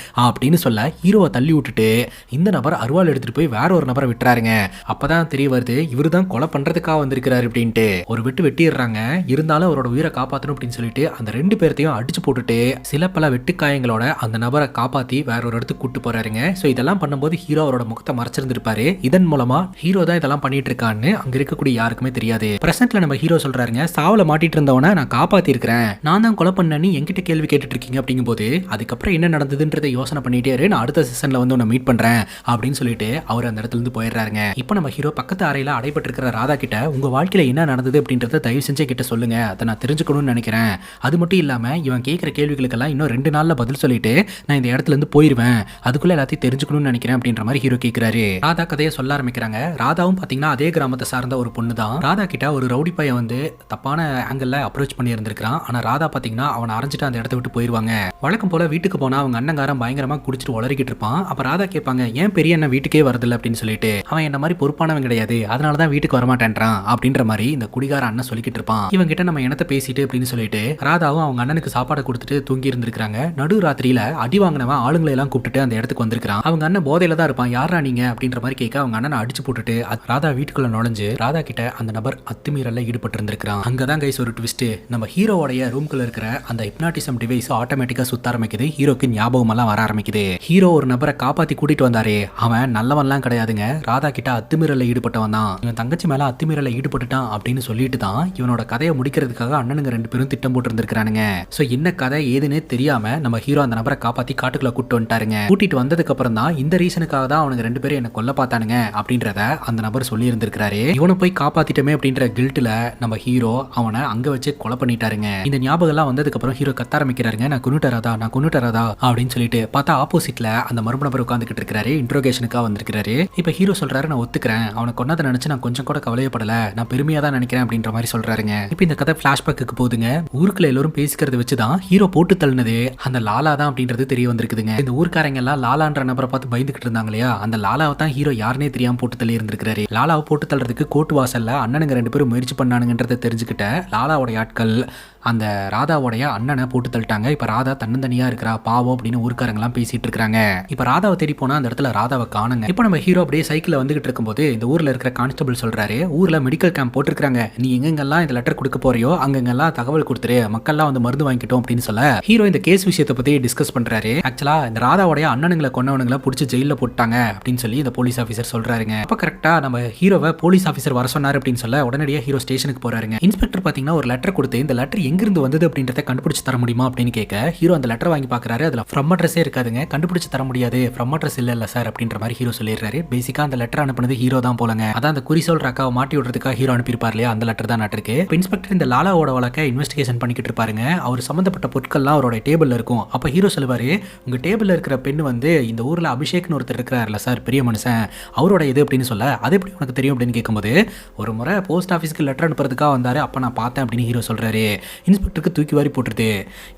அப்படின்னு சொல்ல ஹீரோவை தள்ளி விட்டுட்டு இந்த நபர் அருவாள் எடுத்துட்டு போய் வேற ஒரு நபரை விட்டுறாருங்க. அப்பதான் தெரிய வருது இவரு தான் கொலை பண்றதுக்காக வந்திருக்கிறாரு அப்படின்ட்டு. ஒரு வெட்டிடுறாங்க. இருந்தாலும் அவரோட உயிரை காப்பாற்றணும் அப்படின்னு சொல்லிட்டு அந்த 2 பேர்த்தையும் அடிச்சு போட்டுட்டு சில பல வெட்டுக்காயங்களோட அந்த நபரை காப்பாத்தி வேற ஒரு இடத்துக்கு கூட்டு போறாருங்க. சோ இதெல்லாம் பண்ணும்போது ஹீரோ அவரோட முகத்தை மறைச்சிருந்திருப்பாரு. இதன் மூலமா ஹீரோ தான் இதெல்லாம் பண்ணிட்டு இருக்கான்னு அங்க இருக்கக்கூடிய யாருக்குமே தெரியாது. பிரசன்ட்ல நம்ம ஹீரோ சொல்றாருங்க, சாவல மாட்டிட்டு இருந்தவன நான் காப்பாத்தி இருக்கிறேன், நான் தான் கொலை பண்ணேன்னு என்கிட்ட கேள்வி கேட்டுட்டு இருக்கீங்க அப்படிங்கும் போது அதுக்கப்புறம் என்ன நடந்ததுன்றதை யோசனை பண்ணிட்டே இரு, நான் அடுத்த சீசன்ல வந்து உன்னை மீட் பண்றேன் அப்படின்னு சொல்லிட்டு அவர் அந்த இடத்துல இருந்து போயிடுறாருங்க. இப்போ நம்ம ஹீரோ பக்கத்து அறையில அடைபட்டு இருக்கிற ராதா கிட்ட, உங்க வாழ்க்கையில என்ன நடந்தது அப்படின்றத தயவு செஞ்சு கிட்ட சொல்லுங்க, அதை நான் தெரிஞ்சுக்கணும்னு நினைக்கிறேன். அது மட்டும் இல்லாம இவன் கேட்கிற கேள்விகளுக்கெல்லாம் இன்னும் 2 நாள்ல பதில் சொல்லிட்டு நான் இந்த இடத்துல இருந்து போயிருவேன், அதுக்குள்ள எல்லாத்தையும் தெரிஞ்சுக்கணும்னு நினைக்கிறேன் அப்படின்ற மாதிரி ஹீரோ கேட்கிறாரு. ராதா கதையை சொல்ல ஆரம்பிக்கிறாங்க. ராதாவும் பாத்தீங்கன்னா அதே கிராமத்தை சார்ந்த ஒரு பொண்ணு தான். ராதா கிட்ட ஒரு ரவுடி பையன் வந்து தப்பான ஆங்கிள் அப்ரோச் பண்ணி இருந்திருக்கான். ஆனா ராதா பாத்தீங்கன்னா அவனை அரைஞ்சிட்டு அந்த இடத்த விட்டு போயிருவாங்க. வழக்கம் போல வீட்டுக்கு போனா அவங்க அண்ணங்காரன் பயங்கரமா குடிச்சிட்டு உளறிக்கிட்டு இருப்பான். அப்ப ராதா கேட்பாங்க, ஏன் பெரிய அண்ணன் வீட்டுக்கே வரதில்லை அப்படின்னு சொல்லிட்டு. அவன் என்ன மாதிரி பொறுப்பானவன் கிடையாது, அதனாலதான் வீட்டுக்கு வரமாட்டேன்றான் அப்படின்ற மாதிரி இந்த குடிகார அண்ணன் சொல்லிக்கிட்டு இருப்பான். இவன் கிட்ட நம்ம இனத்தை பேசிட்டு அப்படின்னு சொல்லிட்டு ராதாவும் அவங்க அண்ணனுக்கு சாப்பாடு கொடுத்துட்டு தூங்கி இருந்திருக்காங்க. நடு ராத்திரியில அடி வாங்கினவன் ஆளுங்களை எல்லாம் கூப்பிட்டுட்டு அந்த இடத்துக்கு வந்திருக்கான். அவங்க அண்ணன் போதையில தான் இருப்பான். யாரா நீங்க அப்படின்ற மாதிரி கேட்க அவங்க அண்ணனை அடிச்சு போட்டுட்டு ராதா வீட்டுக்குள்ள நுழைஞ்சு ராதா கிட்ட அந்த நபர் அத்துமீறல்ல ஈடுபட்டு இருந்திருக்கான். அங்கதான் கைஸ் ஒரு ட்விஸ்ட். நம்ம ஹீரோவோடைய ரூம்குள்ள இருக்கிற அந்த ஹிப்னாட்டிசம் டிவைஸ் ஆட்டோமேட்டிக்கா சுத்த ஆரம்பிக்குது. ஹீரோக்கு ஞாபகம் எல்லாம் வர ஆரம்பிக்குது. ஹீரோ ஒரு நபரை காப்பாத்தி கூட்டிட்டு வந்தாரே, அவன் நல்லவன்லாம் கிடையாதுங்க, ராதா கிட்ட அத்துமீறல்ல ஈடுபட்டவன் தான். இவன் தங்கச்சி மேல அத்துமீறல்ல ஈடுபட்டுட்டான் அப்படின்னு சொல்லிட்டு தான் இவனோட கதையை முடிக்கிறதுக்காக அண்ணனுங்க 2 பேரும் திட்டம் போட்டு இருந்திருக்கானுங்க. சோ என்ன கதை ஏதுன்னு தெரியாம நம்ம ஹீரோ அந்த நபரை காப்பாத்தி காட்டுக்குள்ள கூட்டு வந்துட்டாருங்க. கூட்டிட்டு வந்த வந்ததுக்கு அப்புறம் தான் இந்த ரீசனுக்காக தான் அவனுக்கு 2 பேரும் என்ன கொல்ல பார்த்தானுங்க அப்படின்றத அந்த நபர் சொல்லி இருந்திருக்காரு. இவனை போய் காப்பாத்திட்டமே அப்படின்ற கில்ட்ல நம்ம ஹீரோ அவனை அங்க வச்சு கொலை பண்ணிட்டாருங்க. இந்த ஞாபகம் எல்லாம் வந்ததுக்கு அப்புறம் ஹீரோ கத்த ஆரம்பிக்கிறாருங்க, நான் கொன்னுட்டறதா அப்படின்னு சொல்லிட்டு பார்த்தா ஆப்போசிட்ல அந்த மர்ம நபர் உட்கார்ந்துகிட்டு இருக்காரு. இன்ட்ரோகேஷனுக்காக வந்திருக்காரு. இப்ப ஹீரோ சொல்றாரு, நான் ஒத்துக்கிறேன், அவனை கொன்னதை நினைச்சு நான் கொஞ்சம் கூட கவலையப்படல, நான் பெருமையா தான் நினைக்கிறேன் அப்படின்ற மாதிரி சொல்றாருங்க. இப்ப இந்த கதை பிளாஷ்பேக்கு போகுதுங்க. ஊருக்குள்ள எல்லாரும் பேசிக்கிறத வச்சுதான் ஹீரோ போட்டு தள்ளினது அந்த லாலா தான் அப்படின்றது தெரிய வந்திருக்குதுங்க. இந்த ஊர்க்காரங்க எல்லாம் லாலான்ற நபரை பார்த்து பயந்துகிட்டு இருந்தாங்க இல்லையா, அந்த லாலாவை தான் ஹீரோ யாருனே தெரியாம போட்டு தள்ளி இருந்திருக்காரு. லாலாவை போட்டு தள்ளுறதுக்கு கோட்டு வாசல்ல அண்ணனுங்க 2 பேரும் முயற்சி பண்ணானுங்கன்றதை தெரிஞ்சுக்கிட்ட லாலாவோட ஆட்கள் அந்த ராதாவோடைய அண்ணனை போட்டு தள்ளிட்டாங்க. இப்ப ராதா தன்னந்தனியா இருக்கிறா பாவம் அப்படின்னு ஊர்க்காரங்களாம் பேசிட்டு இருக்காங்க. இப்ப ராதாவை தேடி போனா அந்த இடத்துல ராதாவை காணுங்க. இப்ப நம்ம ஹீரோ அப்படியே சைக்கிள்ல வந்துகிட்டு இருக்கும்போது இந்த ஊர்ல இருக்கிற கான்ஸ்டபிள் சொல்றாரு, ஊர்ல மெடிக்கல் கேம்ப் போட்டுருக்காங்க, நீ எங்கெங்கெல்லாம் இந்த லெட்டர் கொடுக்க போறியோ அங்கெங்கெல்லாம் தகவல் கொடுத்துரு, மக்கள்லாம் வந்து மருந்து வாங்கிட்டோம் அப்படின்னு சொல்ல ஹீரோ இந்த கேஸ் விஷயத்தை பத்தி டிஸ்கஸ் பண்றாரு. ஆக்சுவலா இந்த ராதாவோடைய அண்ணனுங்களை கொன்னவனுங்களை பிடிச்சி ஜெயில போட்டாங்க அப்படின்னு சொல்லி இந்த போலீஸ் ஆஃபீஸர் சொல்றாருங்க. அப்ப கரெக்டா நம்ம ஹீரோவை போலீஸ் ஆஃபீஸர் வர சொன்னாரு அப்படின்னு சொல்ல உடனடியாக ஹீரோ ஸ்டேஷனுக்கு போறாருங்க. இன்ஸ்பெக்டர் பாத்தீங்கன்னா ஒரு லெட்டர் கொடுத்து இந்த லெட்டர் எங்கிருந்து வந்தது அப்படின்றத கண்டுபிடிச்சு தர முடியுமா அப்படின்னு கேட்க ஹீரோ அந்த லெட்டர் வாங்கி பாக்குறாரு. அதுல ஃப்ரம் அட்ரஸே இருக்காதுங்க. கண்டுபிடிச்சு தர முடியாது, ஃப்ரம் அட்ரஸ் இல்ல சார் அப்படின்ற மாதிரி ஹீரோ சொல்லிடுறாரு. பேசிக்கா அந்த லெட்டர் அனுப்புனது ஹீரோ தான் போலங்க. அதான் அந்த குறி சொல்ற அக்காவை மாட்டி விடுறதுக்காக ஹீரோ அனுப்பியிருப்பார் இல்லையா, அந்த லெட்டர் தான் இருக்கு. இன்ஸ்பெக்டர் இந்த லாலாவோட வழக்கை இன்வெஸ்டிகேஷன் பண்ணிக்கிட்டு இருப்பாருங்க. அவர் சம்பந்தப்பட்ட பொருட்கள்லாம் அவரோட டேபிள்ல இருக்கும். அப்ப ஹீரோ சொல்லுவாரு, உங்க டேபிள்ல இருக்கிற பெண் வந்து இந்த ஊர்ல அபிஷேக்னு ஒருத்தர் இருக்கிறாருல சார், பெரிய மனுஷன், அவரோட இது அப்படின்னு சொல்ல அது எப்படி உனக்கு தெரியும் அப்படின்னு கேட்கும்போது ஒரு முறை போஸ்ட் ஆஃபீஸ்க்கு லெட்டர் அனுப்புறதுக்காக வந்தாரு, அப்ப நான் பார்த்தேன் அப்படின்னு ஹீரோ சொல்றாரு. இன்ஸ்பெக்டருக்கு தூக்கி வாரி போட்டுருது.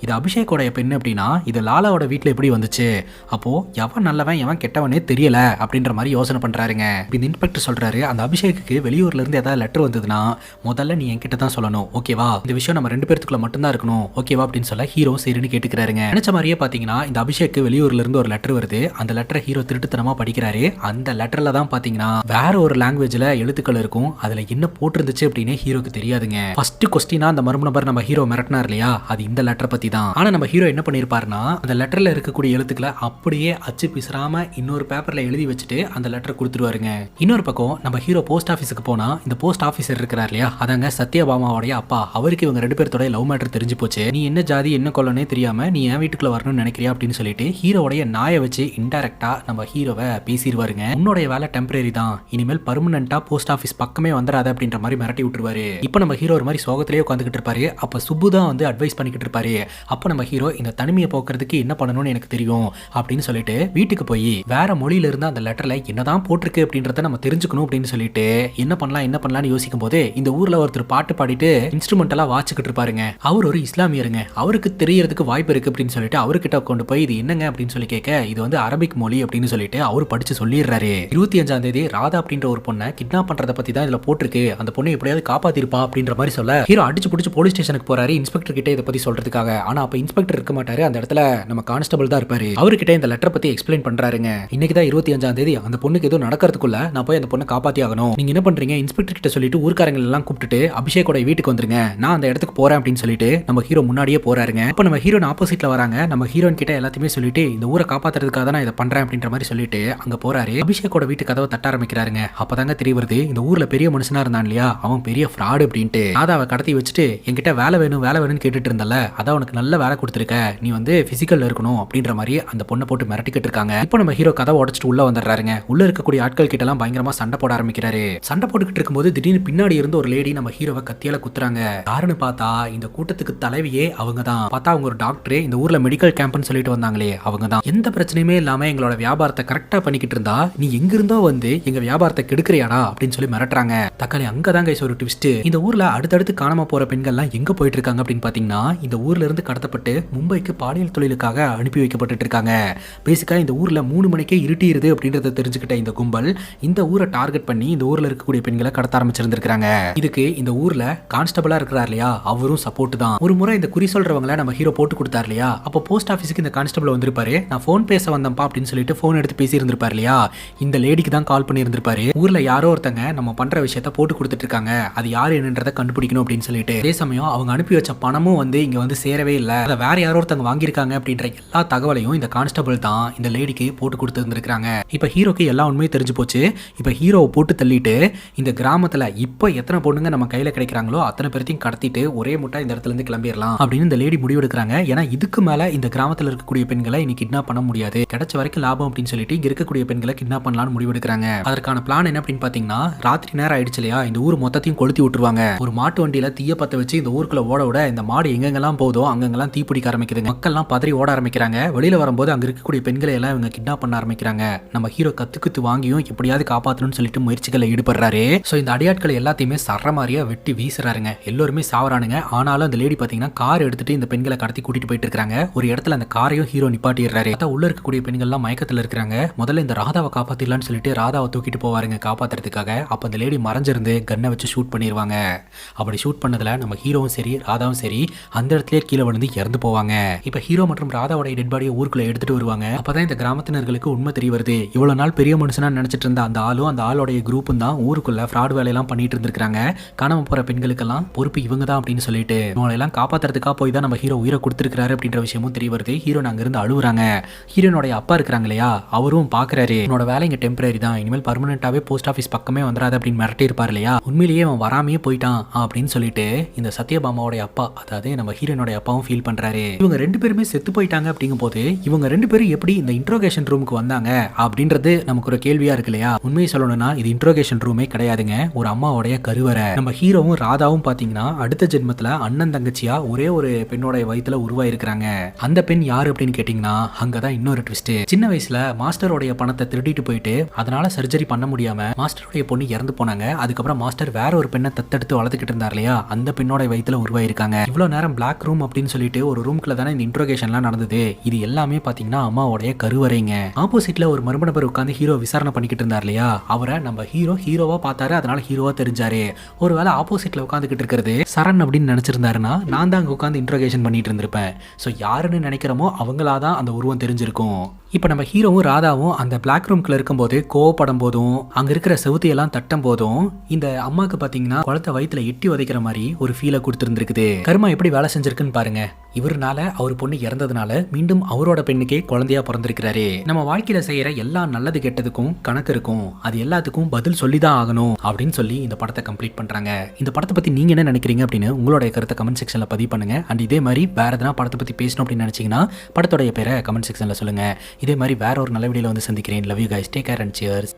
இது அபிஷேக்கோட பெண் அப்படின்னா இது லாலாவோட வீட்டில் எப்படி வந்துச்சு, அப்போ எவன் நல்லவன் எவன் கெட்டவனே தெரியல அப்படின்ற மாதிரி யோசனை பண்றாருங்க. இந்த இன்ஸ்பெக்டர் சொல்றாரு, அந்த அபிஷேக்கு வெளியூர்ல இருந்து ஏதாவது லெட்டர் வந்ததுன்னா முதல்ல நீ என்கிட்ட தான் சொல்லணும், ஓகேவா, இந்த விஷயம் நம்ம 2 பேருக்குள்ள மட்டும்தான் இருக்கணும், ஓகேவா அப்படின்னு சொல்ல ஹீரோ சரின்னு கேட்டுக்கிறாருங்க. நினைச்ச மாதிரியே பாத்தீங்கன்னா இந்த அபிஷேக்கு வெளியூர்ல இருந்து ஒரு லெட்டர் வருது. அந்த லெட்டரை ஹீரோ திருட்டுத்தனமா படிக்கிறாரு. அந்த லெட்டர்ல தான் பாத்தீங்கன்னா வேற ஒரு லாங்குவேஜ்ல எழுத்துக்கள் இருக்கும். அதுல என்ன போட்டிருந்துச்சு அப்படின்னு ஹீரோக்கு தெரியாதுங்க. ஃபர்ஸ்ட் கொஸ்டினா அந்த மர்ம நபர் நம்ம ஹீரோ மிரட்டினார் இல்லையா, அது இந்த லெட்டர் பத்தி தான். ஆனா நம்ம ஹீரோ என்ன பண்ணிருப்பாருன்னா அந்த லெட்டர்ல இருக்கக்கூடிய எழுத்துக்களை அப்படியே அச்சு பிசறாம இன்னொரு பேப்பர்ல எழுதி வச்சுட்டு அந்த லெட்டர் கொடுத்துருவாருங்க. இன்னொரு பக்கம் நம்ம ஹீரோ போஸ்ட் ஆஃபீஸுக்கு போனா இந்த போஸ்ட் ஆஃபீஸர் இருக்கிறார் இல்லையா, அதாங்க சத்யபாமாவோடைய அப்பா, அவருக்கு இவங்க 2 பேர்த்தோட லவ் மேட்டர் தெரிஞ்சு போச்சு. நீ என்ன ஜாதி என்ன கொல்லனே தெரியாம நீ என் வீட்டுக்குள்ள வரணும்னு நினைக்கிறியா அப்படின்னு சொல்லிட்டு ஹீரோடைய நாயை வச்சு இன்டைரக்டா நம்ம ஹீரோவை பேசிடுவாருங்க. உன்னோட வேலை டெம்பரரி தான், இனிமேல் பர்மனண்டா போஸ்ட் ஆஃபீஸ் பக்கமே வந்துடாத அப்படின்ற மாதிரி மிரட்டி விட்டுருவாரு. இப்போ நம்ம ஹீரோ ஒரு மாதிரி சோகத்திலேயே உட்காந்துக்கிட்டு இருப்பாரு. அப்ப சுப்பு தான் வந்து அட்வைஸ் பண்ணிக்கிட்டு இருப்பாரு. அப்போ நம்ம ஹீரோ இந்த தனிமையை போக்குறதுக்கு என்ன பண்ணணும்னு எனக்கு தெரியும் அப்படின்னு சொல்லிட்டு வீட்டுக்கு போய் வேற மொழியில இருந்து அந்த லெட்டர்ல என்னதான் போட்டிருக்கு அப்படின்றத நம்ம தெரிஞ்சுக்கணும் அப்படின்னு சொல்லிட்டு என்ன பண்ணலாம்னு யோசிக்கும் போது இந்த ஊர்ல ஒருத்தர் பாட்டு பாடிட்டு இன்ஸ்ட்ருமெண்டலா வாசிச்சுக்கிட்டு இருப்பாருங்க. அவர் ஒரு இஸ்லாமியருங்க, அவருக்கு தெரியறதுக்கு வாய்ப்பு இருக்கு அப்படின்னு சொல்லிட்டு அவர்கிட்ட கொண்டு போய் இது என்னங்க அப்படின்னு சொல்லி கேட்க இது வந்து அரபிக் மொழி அப்படின்னு சொல்லிட்டு அவர் படிச்சு சொல்லிடுறாரு. 25ஆம் தேதி ராதா அப்படின்ற ஒரு பொண்ணை கிட்னாப் பண்றத பத்தி தான் இதுல போட்டிருக்கு, அந்த பொண்ணை எப்படியாவது காப்பாத்திருப்பா அப்படின்ற மாதிரி சொல்ல ஹீரோ அடிச்சு பிடிச்சு போலீஸ் ஸ்டேஷனுக்கு போறாரு இன்ஸ்பெக்டர் கிட்ட இதை பத்தி சொல்றதுக்காக. ஆனா அப்ப இன்ஸ்பெக்டர் இருக்க மாட்டாரு, அந்த இடத்துல நம்ம கான்ஸ்டபிள் தான் இருப்பாரு. அவர்கிட்ட இந்த லெட்டர் பத்தி எக்ஸ்பிளைன் பண்றாருங்க. இன்னைக்கு தான் 25ஆம் தேதி, அந்த பொண்ணுக்கு ஏதோ நடக்கிறதுக்குள்ள நான் போய் அந்த பொண்ணை காப்பாத்தி ஆகணும், நீங்க என்ன பண்றீங்க இன்ஸ்பெக்டர் கிட்ட சொல்லிட்டு ஊர்க்காரங்க எல்லாம் கூப்பிட்டுட்டு அபிஷேக்கோட வீட்டுக்கு வந்துருங்க, நான் அந்த இடத்துக்கு போறேன் அப்படின்னு சொல்லிட்டு நம்ம ஹீரோ முன்னாடியே போறாருங்க. அப்ப நம்ம ஹீரோன் ஆப்போசிட்ல வராங்க. நம்ம ஹீரோன் கிட்ட எல்லாத்தையுமே சொல்லிட்டு இந்த ஊரை காப்பாத்துறதுக்காக தான் நான் இதை பண்றேன் அப்படின்ற மாதிரி சொல்லிட்டு அங்க போறாரு. அபிஷேக்கோட வீட்டு கதவை தட்ட ஆரம்பிக்கிறாருங்க. அப்பதாங்க தெரிய வருது இந்த ஊர்ல பெரிய மனுஷனா இருந்தான் இல்லையா, அவன் பெரிய ஃப்ராடு அப்படின்ட்டு. ராதாவை கடத்தி வச்சுட்டு என்கிட்ட வேலை வேணும்னு கேட்டுட்டு இருந்தால, அதான் உனக்கு நல்ல வேலை கொடுத்துருக்க, நீ வந்து பிசிக்கல்ல இருக்கணும் அப்படின்ற மாதிரி அந்த பொண்ணை போட்டு மிரட்டிக்கிட்டு இருக்காங்க. இப்போ நம்ம ஹீரோ கதை உடைச்சிட்டு உள்ள வந்துடுறாருங்க. உள்ள இருக்கக்கூடிய ஆட்கள் கிட்ட எல்லாம் பயங்கரமா சண்டை போட ஆரம்பிக்கிறாரு. சண்டை போட்டுக்கிட்டு இருக்கும்போது திடீர்னு பின்னாடி இருந்து ஒரு லேடி நம்ம ஹீரோவை கத்தியால குத்துறாங்க. யாருன்னு பார்த்தா இந்த கூட்டத்துக்கு தலைவியே அவங்க தான். பார்த்தா அவங்க ஒரு டாக்டர், இந்த ஊர்ல மெடிக்கல் கேம்ப்னு சொல்லிட்டு வந்தாங்களே அவங்க தான். எந்த பிரச்சனையுமே இல்லாம எங்களோட வியாபாரத்தை கரெக்டா பண்ணிக்கிட்டு இருந்தா நீ எங்கிருந்தோ வந்து எங்க வியாபாரத்தை கெடுக்கிறியாடா அப்படின்னு சொல்லி மிரட்டுறாங்க. தக்காளி அங்கதான் கைஸ் ஒரு ட்விஸ்ட். இந்த ஊர்ல அடுத்தடுத்து காணாம போற பெண்கள்லாம் எங்க போயிட்டு இருக்காங்க அப்படின்னு பாத்தீங்கன்னா இந்த ஊர்ல இருந்து கடத்தப்பட்டு மும்பைக்கு பாலியல் தொழிலுக்காக அனுப்பி வைக்கப்பட்டு இருக்காங்க. பேசிக்கா இந்த ஊர்ல 3 மணிக்கே இருட்டிடுது அப்படின்றத தெரிஞ்சுக்கிட்ட இந்த கும்பல் இந்த ஊரை டார்கெட் பண்ணி இந்த ஊர்ல இருக்கக்கூடிய பெண்களை கடத்த ஆரம்பிச்சிருந்திருக்காங்க. இதுக்கு இந்த ஊர்ல கான்ஸ்டபிளா இருக்கிறார் இல்லையா, அவரும் சப்போர்ட் தான். ஒரு முறை இந்த குறி சொல்றவங்களை நம்ம ஹீரோ போட்டு கொடுத்தார் இல்லையா, அப்போ போஸ்ட் ஆஃபீஸுக்கு இந்த கான்ஸ்டபிள் வந்திருப்பாரு. நான் போன் பேச வந்தப்பா அப்படின்னு சொல்லிட்டு போன் எடுத்து பேசி இருந்திருப்பாரு இல்லையா, இந்த லேடிக்கு தான் கால் பண்ணி இருந்திருப்பாரு. ஊர்ல யாரோ ஒருத்தங்க நம்ம பண்ற விஷயத்த போட்டு கொடுத்துட்டு இருக்காங்க, அது யாரு என்னன்றதை கண்டுபிடிக்கணும் அப்படின்னு சொல்லிட்டு. அதே சமயம் அவங்க அனுப்பி வச்ச பணமும் வந்து இங்க வந்து சேரவே இல்லை, அதை வேற யாரோ ஒருத்தங்க வாங்கியிருக்காங்க அப்படின்ற எல்லா தகவலையும் இந்த கான்ஸ்டபிள் தான் இந்த லேடிக்கு போட்டு கொடுத்துருந்துருக்காங்க. இப்ப ஹீரோக்கு எல்லா உண்மையும் தெரிஞ்சு போச்சு. இப்ப ஹீரோவை போட்டு தள்ளிட்டு இந்த கிராமத்துல இப்ப எத்தனை பொண்ணுங்க நம்ம கையில கிடைக்கிறாங்களோ அத்தனை பேர்த்தையும் கடத்திட்டு ஒரே முட்டா இந்த இடத்துல இருந்து கிளம்பிடலாம் அப்படின்னு இந்த லேடி முடிவெடுக்கிறாங்க. ஏன்னா இதுக்கு மேல இந்த கிராமத்துல இருக்கக்கூடிய பெண்களை இனி கிட்னாப் பண்ண முடியாது, கிடைச்ச வரைக்கும் லாபம் அப்படின்னு சொல்லிட்டு இங்க இருக்கக்கூடிய பெண்களை கிட்னாப் பண்ணலாம்னு முடிவெடுக்கிறாங்க. அதற்கான பிளான் என்ன அப்படின்னு பாத்தீங்கன்னா, ராத்திரி நேரம் ஆயிடுச்சு இல்லையா, இந்த ஊர் மொத்தத்தையும் கொளுத்தி விட்டுருவாங்க. ஒரு மாட்டு வண்டியில தீய பத்த வச்சு இந்த ஊருக்குள்ள ஓட விட இந்த மாடு எங்கெங்கெல்லாம் போதோ அங்கெல்லாம் தீப்பிடிக்க ஆரம்பிக்குதுங்க. மக்கள்லாம் பதறி ஓட ஆரம்பிக்கிறாங்க. வெளியில வரும்போது அங்க இருக்கக்கூடிய பெண்களை எல்லாம் இவங்க கிட்னாப் பண்ண ஆரம்பிக்கிறாங்க. நம்ம ஹீரோ கத்து வாங்கியும் எப்படியாவது காப்பாற்றணும்னு சொல்லிட்டு முயற்சிகளை ஈடுபடுறாரு. சோ இந்த அடியாட்களை எல்லாத்தையுமே சர்ற மாதிரியா வெட்டி வீசுறாருங்க. எல்லாருமே சாவறானுங்க. ஆனாலும் அந்த லேடி பாத்தீங்கன்னா கார் எடுத்துட்டு இந்த பெண்களை கடத்தி கூட்டிட்டு போயிட்டு இருக்காங்க. ஒரு இடத்துல அந்த காரையும் ஹீரோ நிப்பாட்டிடுறாரு. உள்ள இருக்கக்கூடிய பெண்கள் எல்லாம் மயக்கத்துல இருக்காங்க. முதல்ல இந்த ராதாவை காப்பாத்திடலாம்னு சொல்லிட்டு ராதாவை தூக்கிட்டு போவாருங்க காப்பாத்துறதுக்காக. அப்ப அந்த லேடி மறைஞ்சிருந்து கன்னை வச்சு ஷூட் பண்ணிடுவாங்க. அப்படி ஷூட் பண்ணதுல நம்ம ஹீரோவும் சரி ராதாவும் சரி அந்த இடத்துலயே கீழே விழுந்து இறந்து போவாங்க. இப்ப ஹீரோ மற்றும் ராதாவோட டெட் பாடியை ஊருக்குள்ள எடுத்துட்டு வருவாங்க. அப்பதான் இந்த கிராமத்தினர்களுக்கு உண்மை தெரிய வருது. இவ்வளவு நாள் பெரிய மனுஷனா நினைச்சிட்டு இருந்த அந்த ஆளும் அந்த ஆளோடைய குரூப்பும் தான் ஊருக்குள்ள ஃப்ராட் வேலையெல்லாம் பண்ணிட்டு இருந்திருக்காங்க. காணாம போற பெண்களுக்கெல்லாம் பொறுப்பு இவங்க தான் அப்படின்னு சொல்லிட்டு இவங்களை எல்லாம் காப்பாத்துறதுக்காக போய் தான் நம்ம ஹீரோ உயிரை கொடுத்திருக்காரு அப்படின்ற விஷயமும் தெரிய வருது. ஹீரோ அங்க இருந்து அழுவுறாங்க. ஹீரோனுடைய அப்பா இருக்காங்க இல்லையா, அவரும் பாக்குறாரு என்னோட வேலை இங்க டெம்பரரி தான், இனிமேல் பர்மனெண்டாவே போஸ்ட் ஆஃபீஸ் பக்கமே வந்துடாது அப்படின்னு மிரட்டி இருப்பாரு இல்லையா, உண்மையிலேயே அவன் வராமையே போயிட்டான் அப்படின்னு சொல்லிட்டு இந்த சத்யபாமாவோட அப்பா, அதாவது நம்ம ஹீரோனுடைய அப்பாவும் ஃபீல் பண்றாரு. இவங்க ரெண்டு பேருமே செத்து போயிட்டாங்க அப்படிங்கும் போது இவங்க ரெண்டு பேரும் எப்படி இந்த இன்ட்ரோகேஷன் ரூமுக்கு வந்தாங்க அப்படின்றது நமக்கு ஒரு கேள்வியா இருக்கு இல்லையா. உண்மையை சொல்லணும்னா இது இன்ட்ரோகேஷன் ரூமே கிடையாதுங்க, ஒரு அம்மாவோடைய கருவறை. நம்ம ஹீரோவும் ராதாவும் பாத்தீங்கன்னா அடுத்த ஜென்மத்துல அண்ணன் தங்கச்சியா ஒரே ஒரு பெண்ணோட வயித்துல உருவாயிருக்கிறாங்க. அந்த பெண் யாரு அப்படின்னு கேட்டீங்கன்னா அங்கதான் இன்னொரு ட்விஸ்ட். சின்ன வயசுல மாஸ்டரோடைய பணத்தை திருடிட்டு போயிட்டு அதனால சர்ஜரி பண்ண முடியாம மாஸ்டருடைய பொண்ணு இறந்து போனாங்க. அதுக்கப்புறம் மாஸ்டர் வேற ஒரு பெண்ணை தத்தெடுத்து வளர்த்துக்கிட்டு இருந்தார் இல்லையா, அந்த பெண்ணோட வயித்துல உருவாயிருக்காங்க. இவ்வளவு நேரம் பிளாக் ரூம் அப்படின்னு சொல்லிட்டு ஒரு ரூம்குள்ள தானே இந்த இன்ட்ரோகேஷன்லாம் நடந்தது. இது எல்லாமே பாத்தீங்கன்னா அம்மாவோடைய கருவறைங்க. ஆப்போசிட்ல ஒரு மர்ம நபர் உட்கார்ந்து ஹீரோ விசாரணை பண்ணிக்கிட்டு இருந்தார் இல்லையா, அவரை நம்ம ஹீரோவா பார்த்தாரு, அதனால ஹீரோவா தெரிஞ்சாரு. ஒருவேளை ஆப்போசிட்ல உட்காந்துக்கிட்டு இருக்கிறது சரண் அப்படின்னு நினைச்சிருந்தாருன்னா நான் தான் அங்க உட்காந்து இன்ட்ரோகேஷன் பண்ணிட்டு இருந்திருப்பேன். ஸோ யாருன்னு நினைக்கிறோமோ அவங்களாதான் அந்த உருவம் தெரிஞ்சிருக்கும். இப்போ நம்ம ஹீரோவும் ராதாவும் அந்த பிளாக் ரூம்குள்ள இருக்கும்போது கோவப்படும் போதும் அங்க இருக்கிற செவுத்தையெல்லாம் தட்டும் போதும் இந்த அம்மாக்கு பாத்தீங்கன்னா குளத்தை வயிற்றுல எட்டி உதைக்கிற மாதிரி ஒரு ஃபீலை கொடுத்துருந்துருக்குது. கர்மா எப்படி வேலை செஞ்சிருக்குன்னு பாருங்க. இவருனால அவர் பொண்ணு இறந்ததுனால மீண்டும் அவரோட பெண்ணுக்கே குழந்தையா பிறந்திருக்கிறாரு. நம்ம வாழ்க்கையில செய்யற எல்லா நல்லது கெட்டதுக்கும் கணக்கு இருக்கும், அது எல்லாத்துக்கும் பதில் சொல்லிதான் ஆகணும் அப்படின்னு சொல்லி இந்த படத்தை கம்ப்ளீட் பண்றாங்க. இந்த படத்தை பத்தி நீங்க என்ன நினைக்கிறீங்க அப்படின்னு உங்களோட கருத்தை கமெண்ட் செக்ஷன்ல பதிவு பண்ணுங்க. அண்ட் இதே மாதிரி வேற எதனா படத்தை பத்தி பேசணும் அப்படின்னு நினைச்சீங்கன்னா படத்தோடைய பேரை கமெண்ட் செக்ஷன்ல சொல்லுங்க. இதே மாதிரி வேற ஒரு நல்ல வீடியோல வந்து சந்திக்கிறேன். Love you guys, take care and cheers.